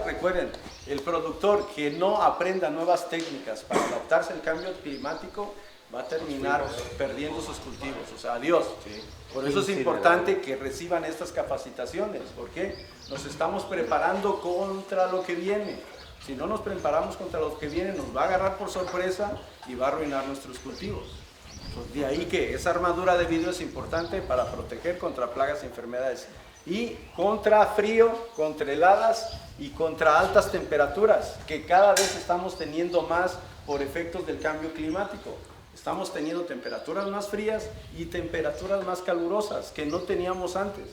recuerden, el productor que no aprenda nuevas técnicas para adaptarse al cambio climático va a terminar perdiendo sus cultivos, o sea, adiós. Por eso es importante que reciban estas capacitaciones, porque nos estamos preparando contra lo que viene. Si no nos preparamos contra lo que viene, nos va a agarrar por sorpresa y va a arruinar nuestros cultivos. De ahí que esa armadura de vidrio es importante para proteger contra plagas y enfermedades y contra frío, contra heladas y contra altas temperaturas, que cada vez estamos teniendo más por efectos del cambio climático. Estamos teniendo temperaturas más frías y temperaturas más calurosas que no teníamos antes.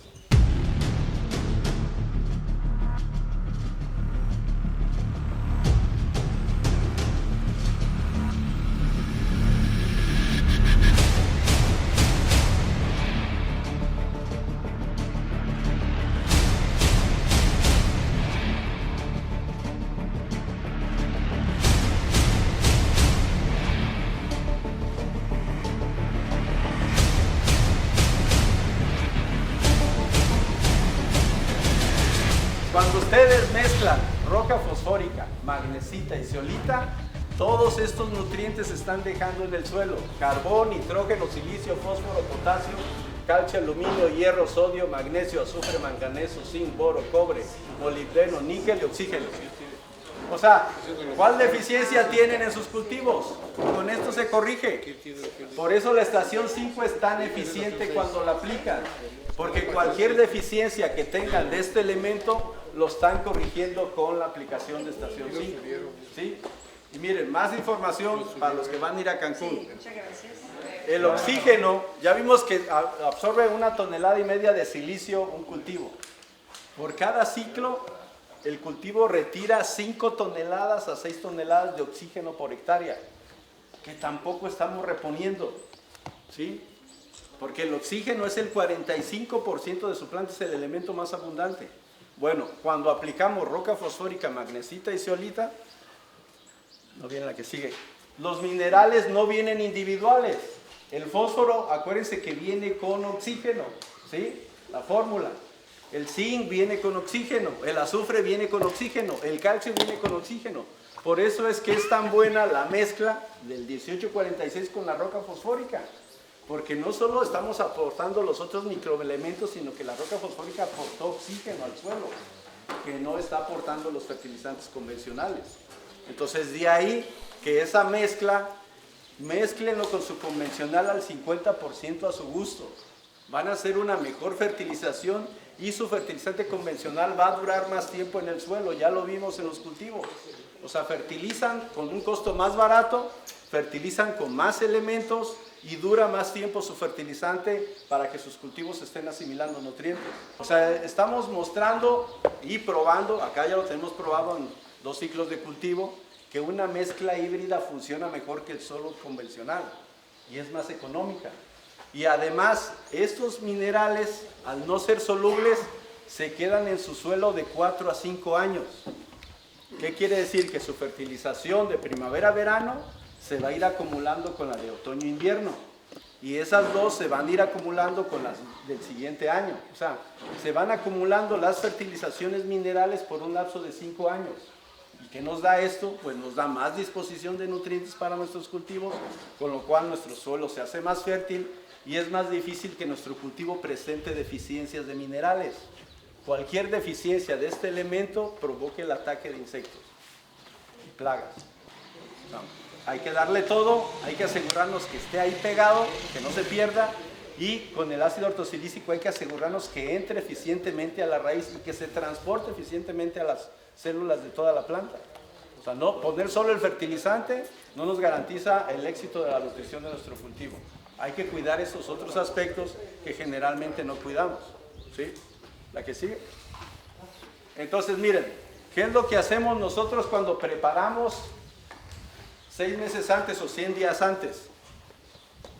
Cuando ustedes mezclan roca fosfórica, magnesita y zeolita, todos estos nutrientes se están dejando en el suelo. Carbón, nitrógeno, silicio, fósforo, potasio, calcio, aluminio, hierro, sodio, magnesio, azufre, manganeso, zinc, boro, cobre, molibdeno, níquel y oxígeno. O sea, ¿cuál deficiencia tienen en sus cultivos? Con esto se corrige. Por eso la estación 5 es tan eficiente cuando la aplican. Porque cualquier deficiencia que tengan de este elemento lo están corrigiendo con la aplicación de estación 5. ¿Sí? Y miren, más información para los que van a ir a Cancún. Muchas gracias. El oxígeno, ya vimos que absorbe 1,5 toneladas de silicio un cultivo. Por cada ciclo, el cultivo retira 5 toneladas a 6 toneladas de oxígeno por hectárea, que tampoco estamos reponiendo. ¿Sí? Porque el oxígeno es el 45% de su planta, es el elemento más abundante. Bueno, cuando aplicamos roca fosfórica, magnesita y zeolita, no viene la que sigue, los minerales no vienen individuales. El fósforo, acuérdense que viene con oxígeno, ¿sí? La fórmula. El zinc viene con oxígeno, el azufre viene con oxígeno, el calcio viene con oxígeno. Por eso es que es tan buena la mezcla del 1846 con la roca fosfórica. Porque no solo estamos aportando los otros microelementos, sino que la roca fosfórica aportó oxígeno al suelo, que no está aportando los fertilizantes convencionales. Entonces, de ahí que esa mezcla, mézclenlo con su convencional al 50% a su gusto. Van a hacer una mejor fertilización y su fertilizante convencional va a durar más tiempo en el suelo, ya lo vimos en los cultivos. O sea, fertilizan con un costo más barato, fertilizan con más elementos, y dura más tiempo su fertilizante para que sus cultivos estén asimilando nutrientes. O sea, estamos mostrando y probando, acá ya lo tenemos probado en 2 ciclos de cultivo, que una mezcla híbrida funciona mejor que el solo convencional y es más económica. Y además, estos minerales, al no ser solubles, se quedan en su suelo de 4 a 5 años. ¿Qué quiere decir? Que su fertilización de primavera-verano se va a ir acumulando con la de otoño-invierno y esas dos se van a ir acumulando con las del siguiente año. O sea, se van acumulando las fertilizaciones minerales por un lapso de 5 años. ¿Y qué nos da esto? Pues nos da más disposición de nutrientes para nuestros cultivos, con lo cual nuestro suelo se hace más fértil y es más difícil que nuestro cultivo presente deficiencias de minerales. Cualquier deficiencia de este elemento provoca el ataque de insectos y plagas. Hay que darle todo, hay que asegurarnos que esté ahí pegado, que no se pierda, y con el ácido ortosilícico hay que asegurarnos que entre eficientemente a la raíz y que se transporte eficientemente a las células de toda la planta. O sea, no poner solo el fertilizante no nos garantiza el éxito de la nutrición de nuestro cultivo. Hay que cuidar esos otros aspectos que generalmente no cuidamos. ¿Sí? La que sigue. Entonces, miren, ¿qué es lo que hacemos nosotros cuando preparamos 6 meses antes o 100 días antes?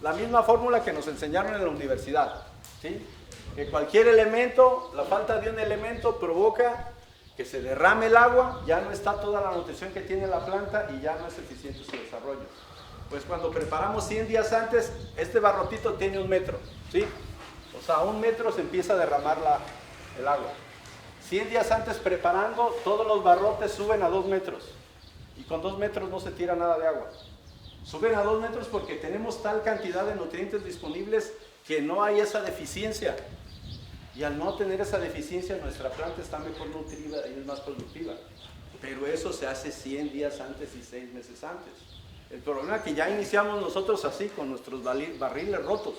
La misma fórmula que nos enseñaron en la universidad, ¿sí? Que cualquier elemento, la falta de un elemento provoca que se derrame el agua, ya no está toda la nutrición que tiene la planta y ya no es eficiente su desarrollo. Pues cuando preparamos 100 días antes, este barrotito tiene 1 metro, ¿sí? O sea, a 1 metro se empieza a derramar el agua. 100 días antes preparando, todos los barrotes suben a 2 metros. Y con 2 metros no se tira nada de agua. Suben a 2 metros porque tenemos tal cantidad de nutrientes disponibles que no hay esa deficiencia. Y al no tener esa deficiencia, nuestra planta está mejor nutrida y es más productiva. Pero eso se hace 100 días antes y 6 meses antes. El problema es que ya iniciamos nosotros así, con nuestros barriles rotos.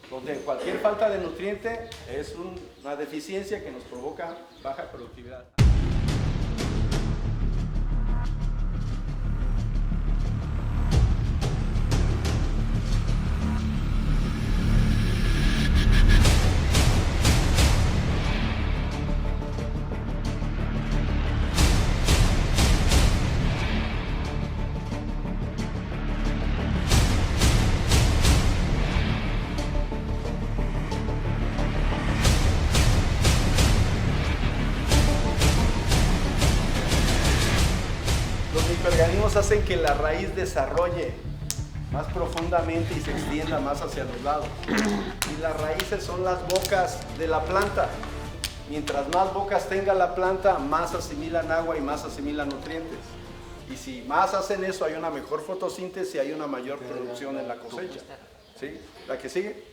donde cualquier falta de nutriente es una deficiencia que nos provoca baja productividad. Los microorganismos hacen que la raíz desarrolle más profundamente y se extienda más hacia los lados. Y las raíces son las bocas de la planta. Mientras más bocas tenga la planta, más asimilan agua y más asimilan nutrientes. Y si más hacen eso, hay una mejor fotosíntesis y hay una mayor producción en la cosecha. ¿Sí? ¿La que sigue?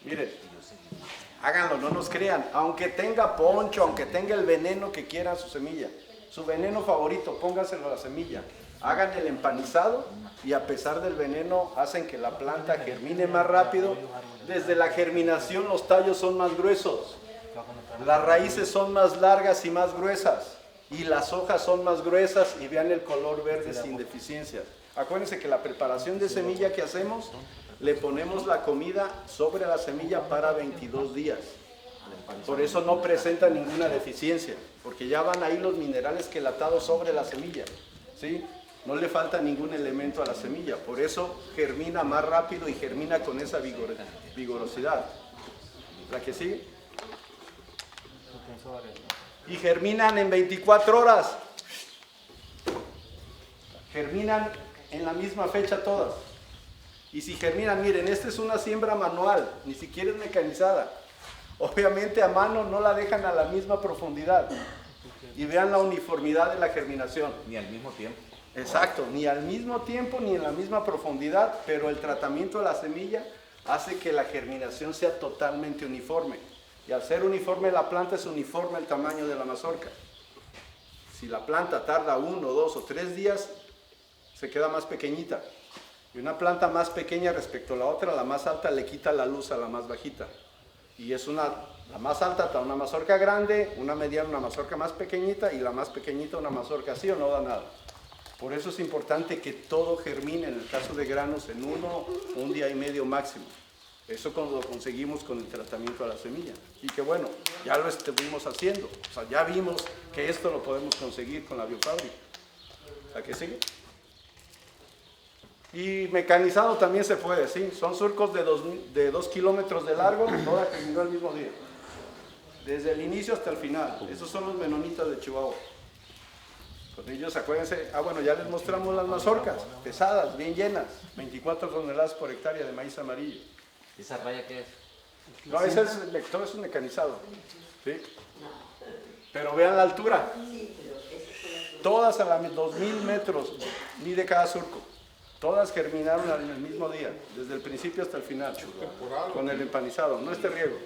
Miren, háganlo, no nos crean. Aunque tenga poncho, aunque tenga el veneno que quieran su semilla, su veneno favorito, póngaselo a la semilla. Hagan el empanizado y a pesar del veneno hacen que la planta germine más rápido. Desde la germinación los tallos son más gruesos, las raíces son más largas y más gruesas y las hojas son más gruesas y vean el color verde sin deficiencias. Acuérdense que la preparación de semilla que hacemos, le ponemos la comida sobre la semilla para 22 días. Por eso no presenta ninguna deficiencia, porque ya van ahí los minerales quelatados sobre la semilla, ¿sí? No le falta ningún elemento a la semilla, por eso germina más rápido y germina con esa vigorosidad. ¿La que sigue? Y germinan en 24 horas. Germinan en la misma fecha todas. Y si germinan, miren, esta es una siembra manual, ni siquiera es mecanizada. Obviamente a mano no la dejan a la misma profundidad. Y vean la uniformidad de la germinación. Ni al mismo tiempo. Exacto, ni al mismo tiempo ni en la misma profundidad, pero el tratamiento de la semilla hace que la germinación sea totalmente uniforme. Y al ser uniforme la planta, es uniforme el tamaño de la mazorca. Si la planta tarda 1, 2 o 3 días, se queda más pequeñita. Y una planta más pequeña respecto a la otra, la más alta le quita la luz a la más bajita. Y es la más alta está una mazorca grande, una mediana una mazorca más pequeñita y la más pequeñita una mazorca así o no da nada. Por eso es importante que todo germine, en el caso de granos, en 1 día y medio máximo. Eso lo conseguimos con el tratamiento de la semilla. Y que bueno, ya lo estuvimos haciendo. O sea, ya vimos que esto lo podemos conseguir con la biofábrica. ¿A qué sigue? Y mecanizado también se puede, ¿sí? Son surcos de 2 kilómetros de largo, toda germinó el mismo día. Desde el inicio hasta el final. Esos son los menonitas de Chihuahua. Con ellos, acuérdense, bueno, ya les mostramos las mazorcas, pesadas, bien llenas, 24 toneladas por hectárea de maíz amarillo. ¿Esa raya qué es? No, ese es todo es un mecanizado, ¿sí? Pero vean la altura. Todas a 2000 metros mide cada surco. Todas germinaron en el mismo día, desde el principio hasta el final, con el empanizado, no este riego.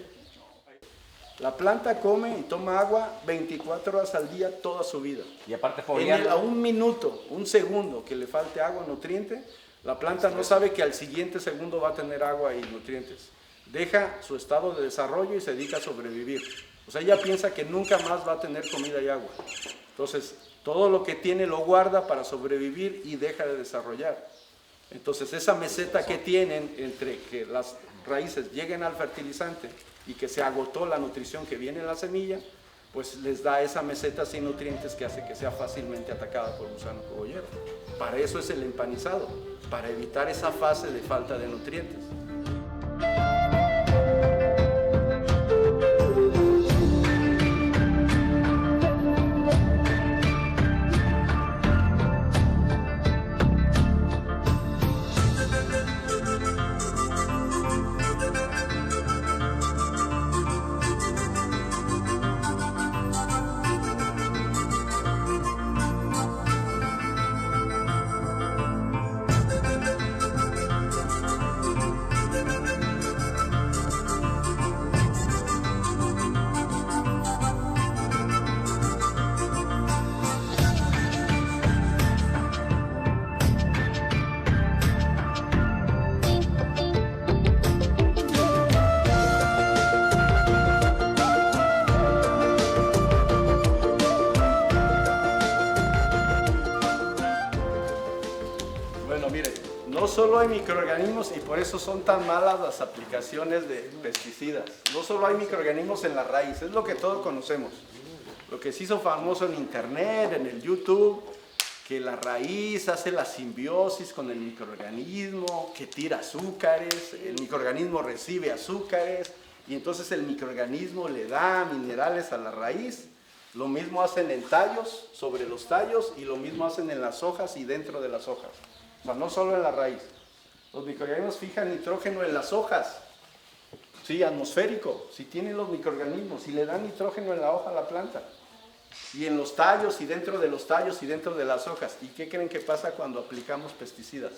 La planta come y toma agua 24 horas al día toda su vida. Y aparte A foliando. un minuto, un segundo que le falte agua, nutriente, la planta no sabe que al siguiente segundo va a tener agua y nutrientes. Deja su estado de desarrollo y se dedica a sobrevivir. O sea, ella piensa que nunca más va a tener comida y agua. Entonces, todo lo que tiene lo guarda para sobrevivir y deja de desarrollar. Entonces, esa meseta que tienen entre que las raíces lleguen al fertilizante y que se agotó la nutrición que viene en la semilla, pues les da esa meseta sin nutrientes que hace que sea fácilmente atacada por gusano cogollero. Para eso es el empanizado, para evitar esa fase de falta de nutrientes. solo hay microorganismos y por eso son tan malas las aplicaciones de pesticidas. No solo hay microorganismos en la raíz, es lo que todos conocemos. Lo que se hizo famoso en internet, en el YouTube, que la raíz hace la simbiosis con el microorganismo, que tira azúcares, el microorganismo recibe azúcares y entonces el microorganismo le da minerales a la raíz. Lo mismo hacen en tallos, sobre los tallos, y lo mismo hacen en las hojas y dentro de las hojas. O sea, no solo en la raíz. Los microorganismos fijan nitrógeno en las hojas. Sí, atmosférico. Si tienen los microorganismos y le dan nitrógeno en la hoja a la planta. Y en los tallos y dentro de los tallos y dentro de las hojas. ¿Y qué creen que pasa cuando aplicamos pesticidas?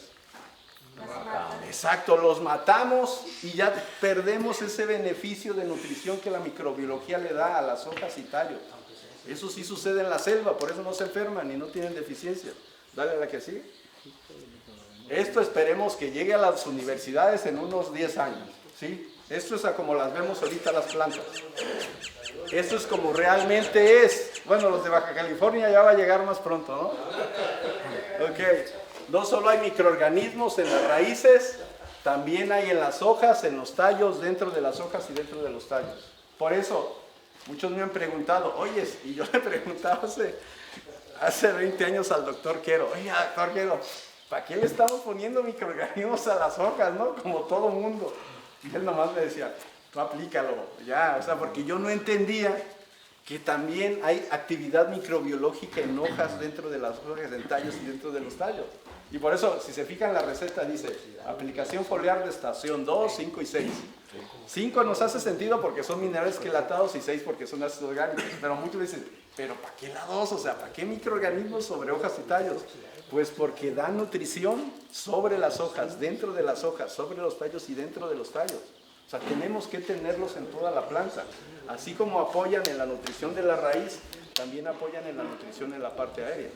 Exacto, los matamos y ya perdemos ese beneficio de nutrición que la microbiología le da a las hojas y tallos. Eso sí sucede en la selva, por eso no se enferman y no tienen deficiencias. Dale a la que sigue. Esto esperemos que llegue a las universidades en unos 10 años. ¿Sí? Esto es a como las vemos ahorita las plantas. Esto es como realmente es. Bueno, los de Baja California ya va a llegar más pronto, ¿no? Ok. No solo hay microorganismos en las raíces, también hay en las hojas, en los tallos, dentro de las hojas y dentro de los tallos. Por eso, muchos me han preguntado, oye, y yo le preguntaba hace 20 años al doctor Quero, oye, doctor Quero, ¿para qué le estamos poniendo microorganismos a las hojas, no? Como todo mundo. Y él nomás me decía, tú aplícalo, ya, o sea, porque yo no entendía que también hay actividad microbiológica en hojas, dentro de las hojas, en tallos y dentro de los tallos. Y por eso, si se fijan, la receta dice, aplicación foliar de estación 2, 5 y 6. 5 nos hace sentido porque son minerales quelatados y 6 porque son ácidos orgánicos. Pero muchos dicen, ¿pero para qué la 2? O sea, ¿para qué microorganismos sobre hojas y tallos? Pues porque dan nutrición sobre las hojas, dentro de las hojas, sobre los tallos y dentro de los tallos. O sea, tenemos que tenerlos en toda la planta. Así como apoyan en la nutrición de la raíz, también apoyan en la nutrición en la parte aérea.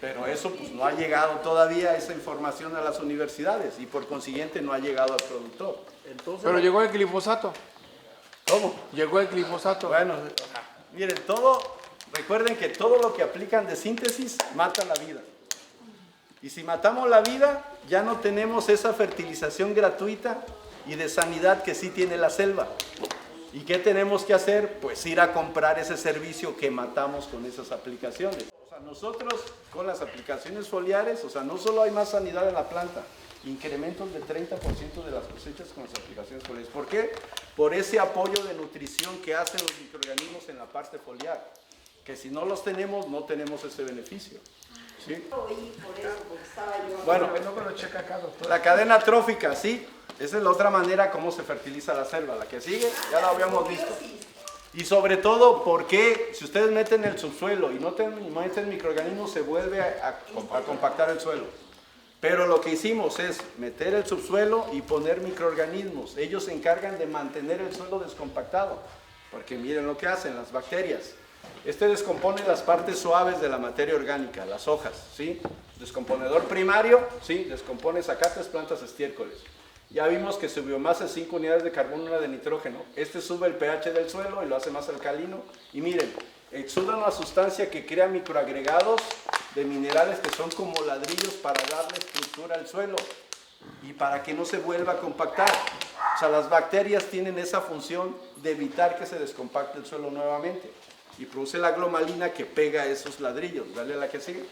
Pero eso pues no ha llegado todavía esa información a las universidades y por consiguiente no ha llegado al productor. Entonces, pero llegó el glifosato. ¿Cómo? Llegó el glifosato. Bueno, miren, recuerden que todo lo que aplican de síntesis mata la vida. Y si matamos la vida, ya no tenemos esa fertilización gratuita y de sanidad que sí tiene la selva. ¿Y qué tenemos que hacer? Pues ir a comprar ese servicio que matamos con esas aplicaciones. O sea, nosotros con las aplicaciones foliares, o sea, no solo hay más sanidad en la planta, incrementos de 30% de las cosechas con las aplicaciones foliares. ¿Por qué? Por ese apoyo de nutrición que hacen los microorganismos en la parte foliar. Que si no los tenemos, no tenemos ese beneficio. ¿Sí? Bueno, la cadena trófica, sí. Esa es la otra manera como se fertiliza la selva. La que sigue, ya la habíamos visto. Y sobre todo, porque si ustedes meten el subsuelo y no meten microorganismos, se vuelve a compactar el suelo. Pero lo que hicimos es meter el subsuelo y poner microorganismos. Ellos se encargan de mantener el suelo descompactado. Porque miren lo que hacen las bacterias. Descompone las partes suaves de la materia orgánica, las hojas, ¿sí? Descomponedor primario, ¿sí? Descompone zacates, plantas, estiércoles. Ya vimos que su biomasa es 5 unidades de carbono y 1 de nitrógeno. Sube el pH del suelo y lo hace más alcalino. Y miren, exuda una sustancia que crea microagregados de minerales que son como ladrillos para darle estructura al suelo y para que no se vuelva a compactar. O sea, las bacterias tienen esa función de evitar que se descompacte el suelo nuevamente. Y produce la glomalina que pega esos ladrillos. Dale a la que sigue.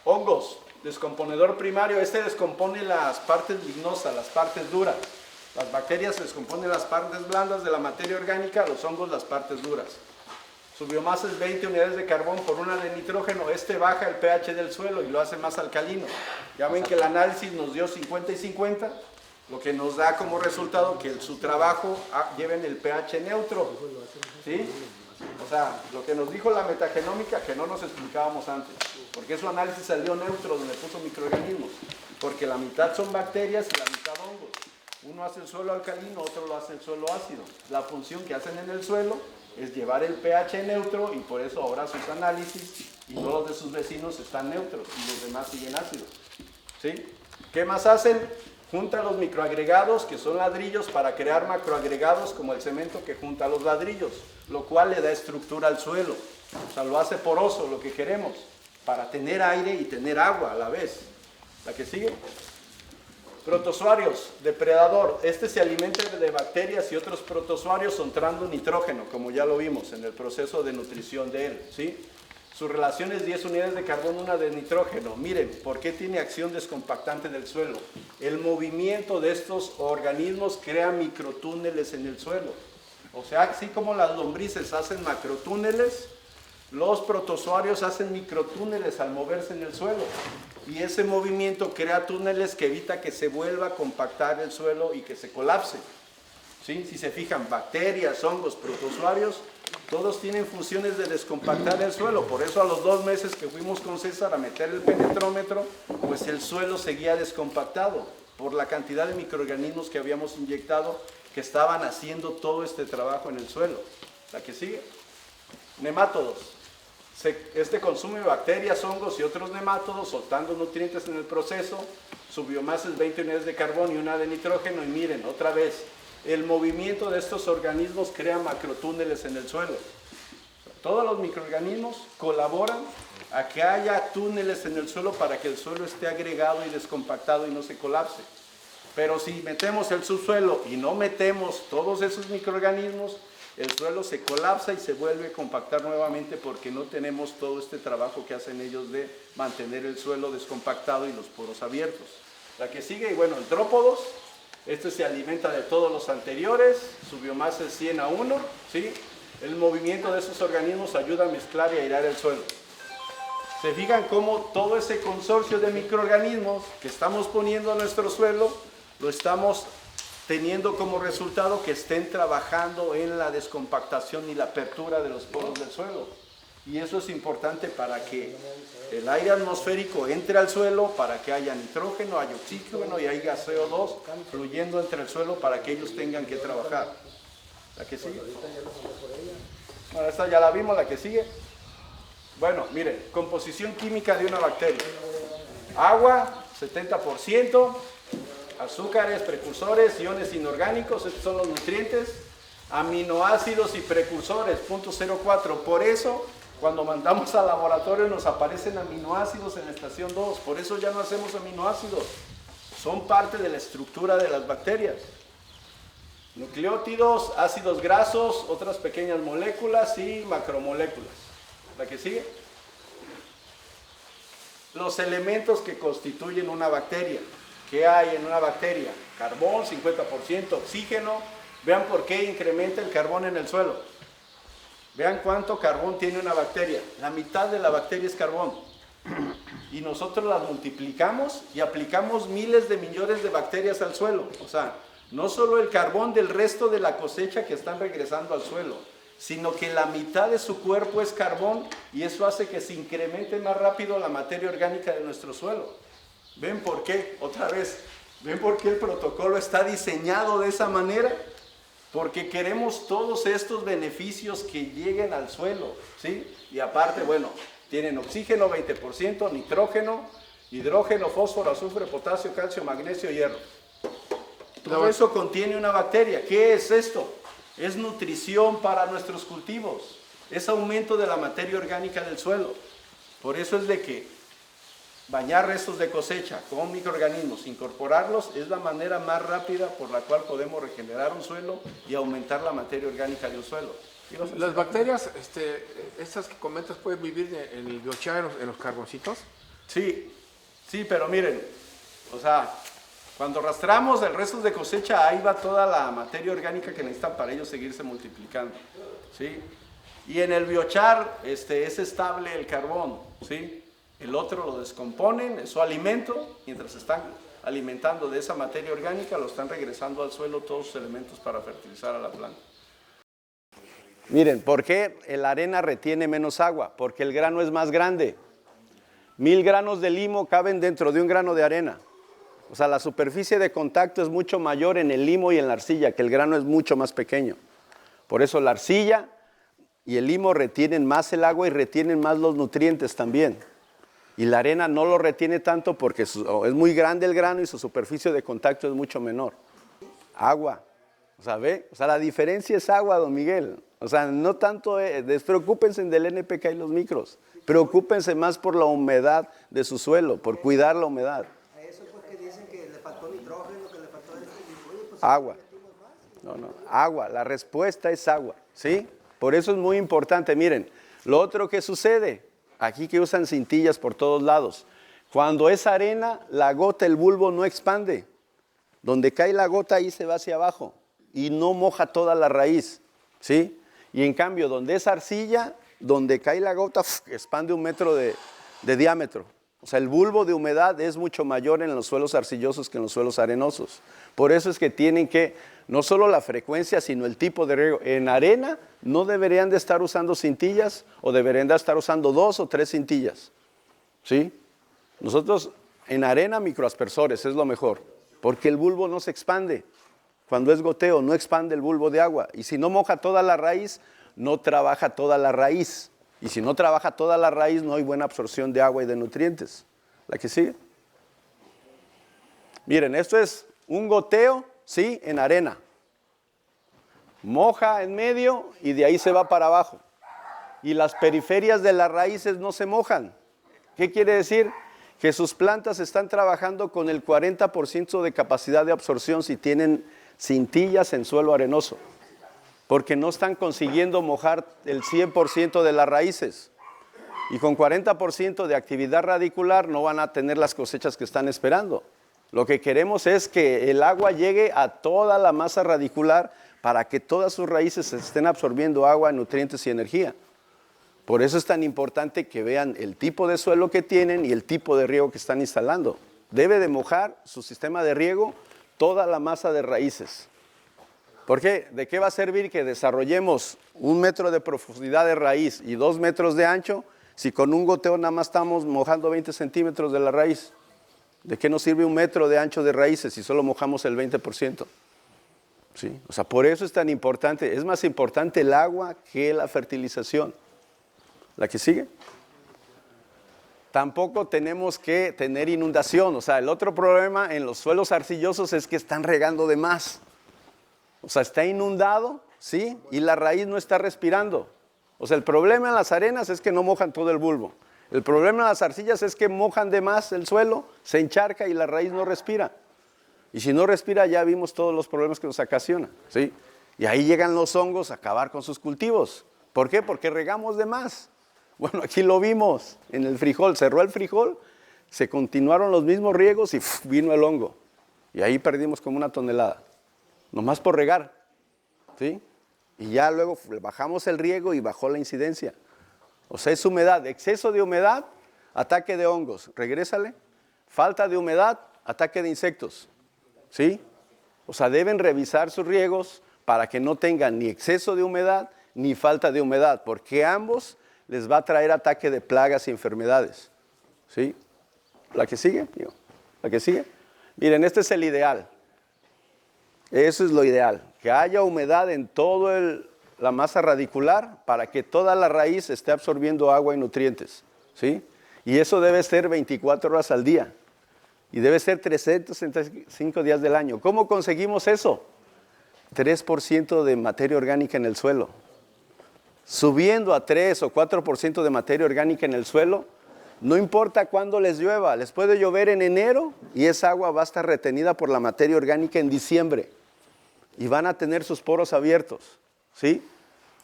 Hongos, descomponedor primario. Descompone las partes lignosas, las partes duras. Las bacterias descomponen las partes blandas de la materia orgánica, los hongos las partes duras. Su biomasa es 20 unidades de carbón por 1 de nitrógeno. Baja el pH del suelo y lo hace más alcalino. Ya ven que el análisis nos dio 50 y 50, lo que nos da como resultado que su trabajo lleven el pH neutro. ¿Sí? O sea, lo que nos dijo la metagenómica que no nos explicábamos antes, porque su análisis salió neutro donde puso microorganismos, porque la mitad son bacterias y la mitad hongos. Uno hace el suelo alcalino, otro lo hace el suelo ácido. La función que hacen en el suelo es llevar el pH neutro y por eso ahora sus análisis y todos los de sus vecinos están neutros y los demás siguen ácidos. ¿Sí? ¿Qué más hacen? Juntan los microagregados, que son ladrillos, para crear macroagregados como el cemento que junta los ladrillos, lo cual le da estructura al suelo. O sea, lo hace poroso, lo que queremos, para tener aire y tener agua a la vez. ¿La que sigue? Protozoarios, depredador. Este se alimenta de bacterias y otros protozoarios soltando nitrógeno, como ya lo vimos en el proceso de nutrición de él, ¿sí? Su relación es 10 unidades de carbono, 1 de nitrógeno. Miren, ¿por qué tiene acción descompactante del suelo? El movimiento de estos organismos crea microtúneles en el suelo. O sea, así como las lombrices hacen macrotúneles, los protozoarios hacen microtúneles al moverse en el suelo. Y ese movimiento crea túneles que evita que se vuelva a compactar el suelo y que se colapse. ¿Sí? Si se fijan, bacterias, hongos, protozoarios, todos tienen funciones de descompactar el suelo. Por eso a los 2 meses que fuimos con César a meter el penetrómetro, pues el suelo seguía descompactado por la cantidad de microorganismos que habíamos inyectado que estaban haciendo todo este trabajo en el suelo. La que sigue. Nemátodos. Este consume bacterias, hongos y otros nemátodos soltando nutrientes en el proceso. Su biomasa es 20 unidades de carbono y 1 de nitrógeno. Y miren, otra vez, el movimiento de estos organismos crea macrotúneles en el suelo. Todos los microorganismos colaboran a que haya túneles en el suelo para que el suelo esté agregado y descompactado y no se colapse. Pero si metemos el subsuelo y no metemos todos esos microorganismos, el suelo se colapsa y se vuelve a compactar nuevamente porque no tenemos todo este trabajo que hacen ellos de mantener el suelo descompactado y los poros abiertos. La que sigue, y bueno, entrópodos. Este se alimenta de todos los anteriores, su biomasa es 100 a 1, ¿sí? El movimiento de esos organismos ayuda a mezclar y airear el suelo. Se fijan cómo todo ese consorcio de microorganismos que estamos poniendo a nuestro suelo, lo estamos teniendo como resultado que estén trabajando en la descompactación y la apertura de los poros del suelo. Y eso es importante para que el aire atmosférico entre al suelo, para que haya nitrógeno, haya oxígeno y haya CO2 fluyendo entre el suelo para que ellos tengan que trabajar. ¿La que sigue? Bueno, esta ya la vimos, la que sigue. Bueno, miren, composición química de una bacteria. Agua, 70%, azúcares, precursores, iones inorgánicos, estos son los nutrientes, aminoácidos y precursores, 0.04. Por eso, cuando mandamos al laboratorio nos aparecen aminoácidos en la estación 2, por eso ya no hacemos aminoácidos, son parte de la estructura de las bacterias. Nucleótidos, ácidos grasos, otras pequeñas moléculas y macromoléculas. ¿La que sigue? Los elementos que constituyen una bacteria. ¿Qué hay en una bacteria? Carbón, 50%, oxígeno. Vean por qué incrementa el carbón en el suelo. Vean cuánto carbón tiene una bacteria. La mitad de la bacteria es carbón. Y nosotros las multiplicamos y aplicamos miles de millones de bacterias al suelo. O sea, no solo el carbón del resto de la cosecha que están regresando al suelo, sino que la mitad de su cuerpo es carbón y eso hace que se incremente más rápido la materia orgánica de nuestro suelo. ¿Ven por qué? Otra vez, ¿ven por qué el protocolo está diseñado de esa manera? Porque queremos todos estos beneficios que lleguen al suelo, ¿sí? Y aparte, bueno, tienen oxígeno 20%, nitrógeno, hidrógeno, fósforo, azufre, potasio, calcio, magnesio, hierro. Todo eso contiene una bacteria. ¿Qué es esto? Es nutrición para nuestros cultivos. Es aumento de la materia orgánica del suelo. Por eso es de que bañar restos de cosecha con microorganismos, incorporarlos, es la manera más rápida por la cual podemos regenerar un suelo y aumentar la materia orgánica de un suelo. Las bacterias, estas que comentas, pueden vivir en el biochar, en los carboncitos. Sí, sí, pero miren, o sea, cuando rastramos el resto de cosecha, ahí va toda la materia orgánica que necesitan para ellos seguirse multiplicando, ¿sí? Y en el biochar es estable el carbón, ¿sí? El otro lo descomponen, es su alimento, mientras están alimentando de esa materia orgánica, lo están regresando al suelo todos sus elementos para fertilizar a la planta. Miren, ¿por qué la arena retiene menos agua? Porque el grano es más grande. 1000 granos de limo caben dentro de un grano de arena. O sea, la superficie de contacto es mucho mayor en el limo y en la arcilla, que el grano es mucho más pequeño. Por eso la arcilla y el limo retienen más el agua y retienen más los nutrientes también. Y la arena no lo retiene tanto porque es muy grande el grano y su superficie de contacto es mucho menor. Agua. O sea, ¿ve? O sea, la diferencia es agua, don Miguel. O sea, no tanto, despreocúpense del NPK y los micros. Preocúpense más por la humedad de su suelo, por cuidar la humedad. A eso pues que dicen que le faltó nitrógeno. Agua. No, agua. La respuesta es agua, ¿sí? Por eso es muy importante. Miren, lo otro que sucede, aquí que usan cintillas por todos lados. Cuando es arena, la gota, el bulbo no expande. Donde cae la gota, ahí se va hacia abajo y no moja toda la raíz, ¿sí? Y en cambio, donde es arcilla, donde cae la gota, expande 1 metro de diámetro. O sea, el bulbo de humedad es mucho mayor en los suelos arcillosos que en los suelos arenosos. Por eso es que tienen que, no solo la frecuencia, sino el tipo de riego. En arena no deberían de estar usando cintillas o deberían de estar usando 2 o 3 cintillas, ¿sí? Nosotros en arena microaspersores es lo mejor, porque el bulbo no se expande. Cuando es goteo no expande el bulbo de agua. Y si no moja toda la raíz, no trabaja toda la raíz. Y si no trabaja toda la raíz, no hay buena absorción de agua y de nutrientes. ¿La que sigue? Miren, esto es un goteo, ¿sí? En arena. Moja en medio y de ahí se va para abajo. Y las periferias de las raíces no se mojan. ¿Qué quiere decir? Que sus plantas están trabajando con el 40% de capacidad de absorción si tienen cintillas en suelo arenoso, porque no están consiguiendo mojar el 100% de las raíces. Y con 40% de actividad radicular no van a tener las cosechas que están esperando. Lo que queremos es que el agua llegue a toda la masa radicular para que todas sus raíces estén absorbiendo agua, nutrientes y energía. Por eso es tan importante que vean el tipo de suelo que tienen y el tipo de riego que están instalando. Debe de mojar su sistema de riego toda la masa de raíces. ¿Por qué? ¿De qué va a servir que desarrollemos 1 metro de profundidad de raíz y 2 metros de ancho si con un goteo nada más estamos mojando 20 centímetros de la raíz? ¿De qué nos sirve 1 metro de ancho de raíces si solo mojamos el 20%? ¿Sí? O sea, por eso es tan importante. Es más importante el agua que la fertilización. ¿La que sigue? Tampoco tenemos que tener inundación. O sea, el otro problema en los suelos arcillosos es que están regando de más. O sea, está inundado, ¿sí? Y la raíz no está respirando. O sea, el problema en las arenas es que no mojan todo el bulbo. El problema en las arcillas es que mojan de más el suelo, se encharca y la raíz no respira. Y si no respira, ya vimos todos los problemas que nos ocasiona, ¿sí? Y ahí llegan los hongos a acabar con sus cultivos. ¿Por qué? Porque regamos de más. Bueno, aquí lo vimos en el frijol. Cerró el frijol, se continuaron los mismos riegos y vino el hongo. Y ahí perdimos como 1 tonelada. Nomás por regar, ¿sí? Y ya luego bajamos el riego y bajó la incidencia. O sea, es humedad, exceso de humedad, ataque de hongos, regrésale. Falta de humedad, ataque de insectos, ¿sí? O sea, deben revisar sus riegos para que no tengan ni exceso de humedad ni falta de humedad, porque ambos les va a traer ataque de plagas y enfermedades, ¿sí? ¿La que sigue? ¿La que sigue? Miren, este es el ideal. Eso es lo ideal, que haya humedad en toda la masa radicular para que toda la raíz esté absorbiendo agua y nutrientes, ¿sí? Y eso debe ser 24 horas al día y debe ser 365 días del año. ¿Cómo conseguimos eso? 3% de materia orgánica en el suelo. Subiendo a 3 o 4% de materia orgánica en el suelo, no importa cuándo les llueva, les puede llover en enero y esa agua va a estar retenida por la materia orgánica en diciembre. Y van a tener sus poros abiertos, ¿sí?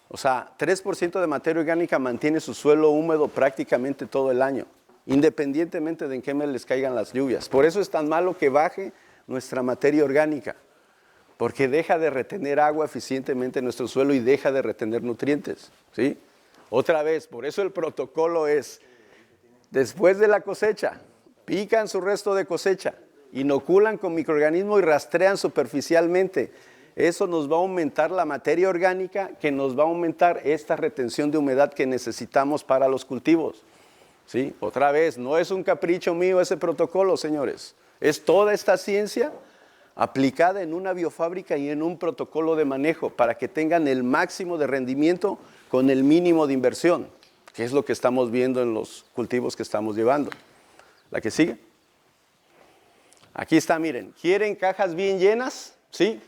O sea, 3% de materia orgánica mantiene su suelo húmedo prácticamente todo el año, independientemente de en qué mes les caigan las lluvias. Por eso es tan malo que baje nuestra materia orgánica, porque deja de retener agua eficientemente en nuestro suelo y deja de retener nutrientes, ¿sí? Otra vez, por eso el protocolo es, después de la cosecha, pican su resto de cosecha, inoculan con microorganismos y rastrean superficialmente. Eso nos va a aumentar la materia orgánica, que nos va a aumentar esta retención de humedad que necesitamos para los cultivos, ¿sí? Otra vez, no es un capricho mío ese protocolo, señores. Es toda esta ciencia aplicada en una biofábrica y en un protocolo de manejo para que tengan el máximo de rendimiento con el mínimo de inversión, que es lo que estamos viendo en los cultivos que estamos llevando. ¿La que sigue? Aquí está, miren, ¿quieren cajas bien llenas? ¿Sí?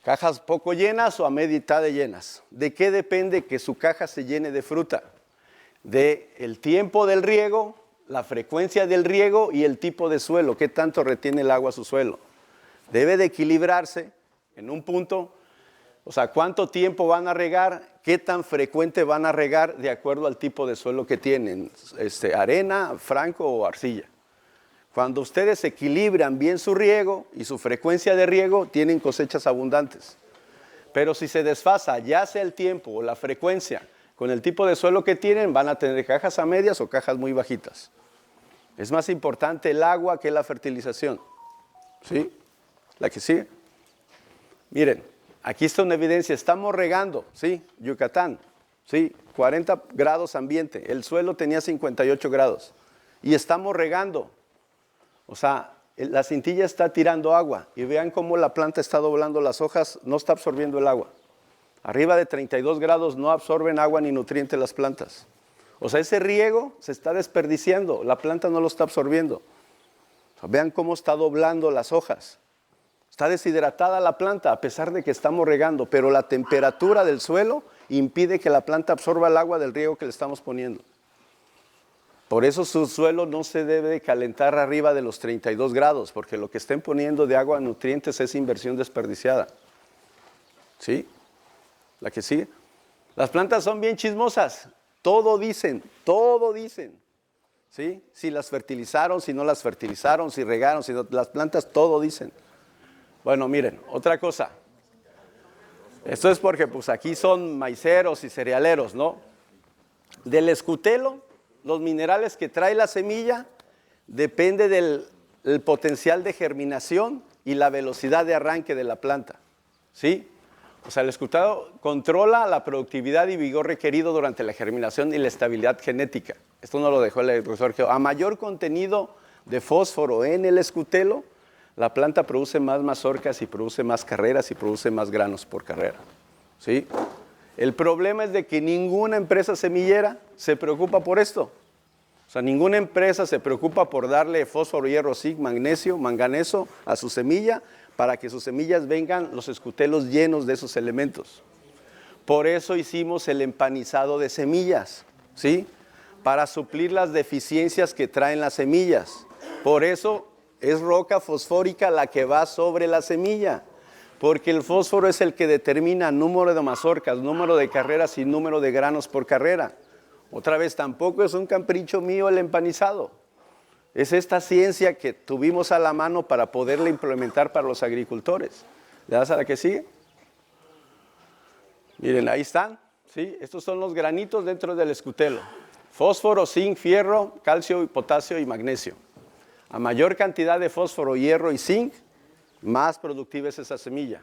¿Cajas poco llenas o a mitad de llenas? ¿De qué depende que su caja se llene de fruta? Del tiempo del riego, la frecuencia del riego y el tipo de suelo, qué tanto retiene el agua su suelo. Debe de equilibrarse en un punto, o sea, cuánto tiempo van a regar, qué tan frecuente van a regar de acuerdo al tipo de suelo que tienen, arena, franco o arcilla. Cuando ustedes equilibran bien su riego y su frecuencia de riego, tienen cosechas abundantes. Pero si se desfasa ya sea el tiempo o la frecuencia con el tipo de suelo que tienen, van a tener cajas a medias o cajas muy bajitas. Es más importante el agua que la fertilización. ¿Sí? La que sigue. Miren, aquí está una evidencia. Estamos regando, ¿sí? Yucatán, ¿sí? 40 grados ambiente. El suelo tenía 58 grados. Y estamos regando. O sea, la cintilla está tirando agua. Y vean cómo la planta está doblando las hojas, no está absorbiendo el agua. Arriba de 32 grados no absorben agua ni nutrientes las plantas. O sea, ese riego se está desperdiciando, la planta no lo está absorbiendo. O sea, vean cómo está doblando las hojas. Está deshidratada la planta a pesar de que estamos regando, pero la temperatura del suelo impide que la planta absorba el agua del riego que le estamos poniendo. Por eso su suelo no se debe calentar arriba de los 32 grados, porque lo que estén poniendo de agua nutrientes es inversión desperdiciada. ¿Sí? La que sigue. Las plantas son bien chismosas. Todo dicen, ¿sí? Si las fertilizaron, si no las fertilizaron, si regaron, si no, las plantas todo dicen. Bueno, miren, otra cosa. Esto es porque pues aquí son maiceros y cerealeros, ¿no? Del escutelo, los minerales que trae la semilla, depende del potencial de germinación y la velocidad de arranque de la planta, ¿sí? O sea, el escutelo controla la productividad y vigor requerido durante la germinación y la estabilidad genética. Esto no lo dejó el profesor Geo. A mayor contenido de fósforo en el escutelo, la planta produce más mazorcas y produce más carreras y produce más granos por carrera. ¿Sí? El problema es de que ninguna empresa semillera se preocupa por esto. O sea, ninguna empresa se preocupa por darle fósforo, hierro, zinc, magnesio, manganeso a su semilla, para que sus semillas vengan los escutelos llenos de esos elementos. Por eso hicimos el empanizado de semillas, ¿sí? Para suplir las deficiencias que traen las semillas. Por eso es roca fosfórica la que va sobre la semilla, porque el fósforo es el que determina número de mazorcas, número de carreras y número de granos por carrera. Otra vez, tampoco es un capricho mío el empanizado. Es esta ciencia que tuvimos a la mano para poderla implementar para los agricultores. ¿Le das a la que sigue? Miren, ahí están, ¿sí? Estos son los granitos dentro del escutelo. Fósforo, zinc, fierro, calcio, potasio y magnesio. A mayor cantidad de fósforo, hierro y zinc, más productiva es esa semilla.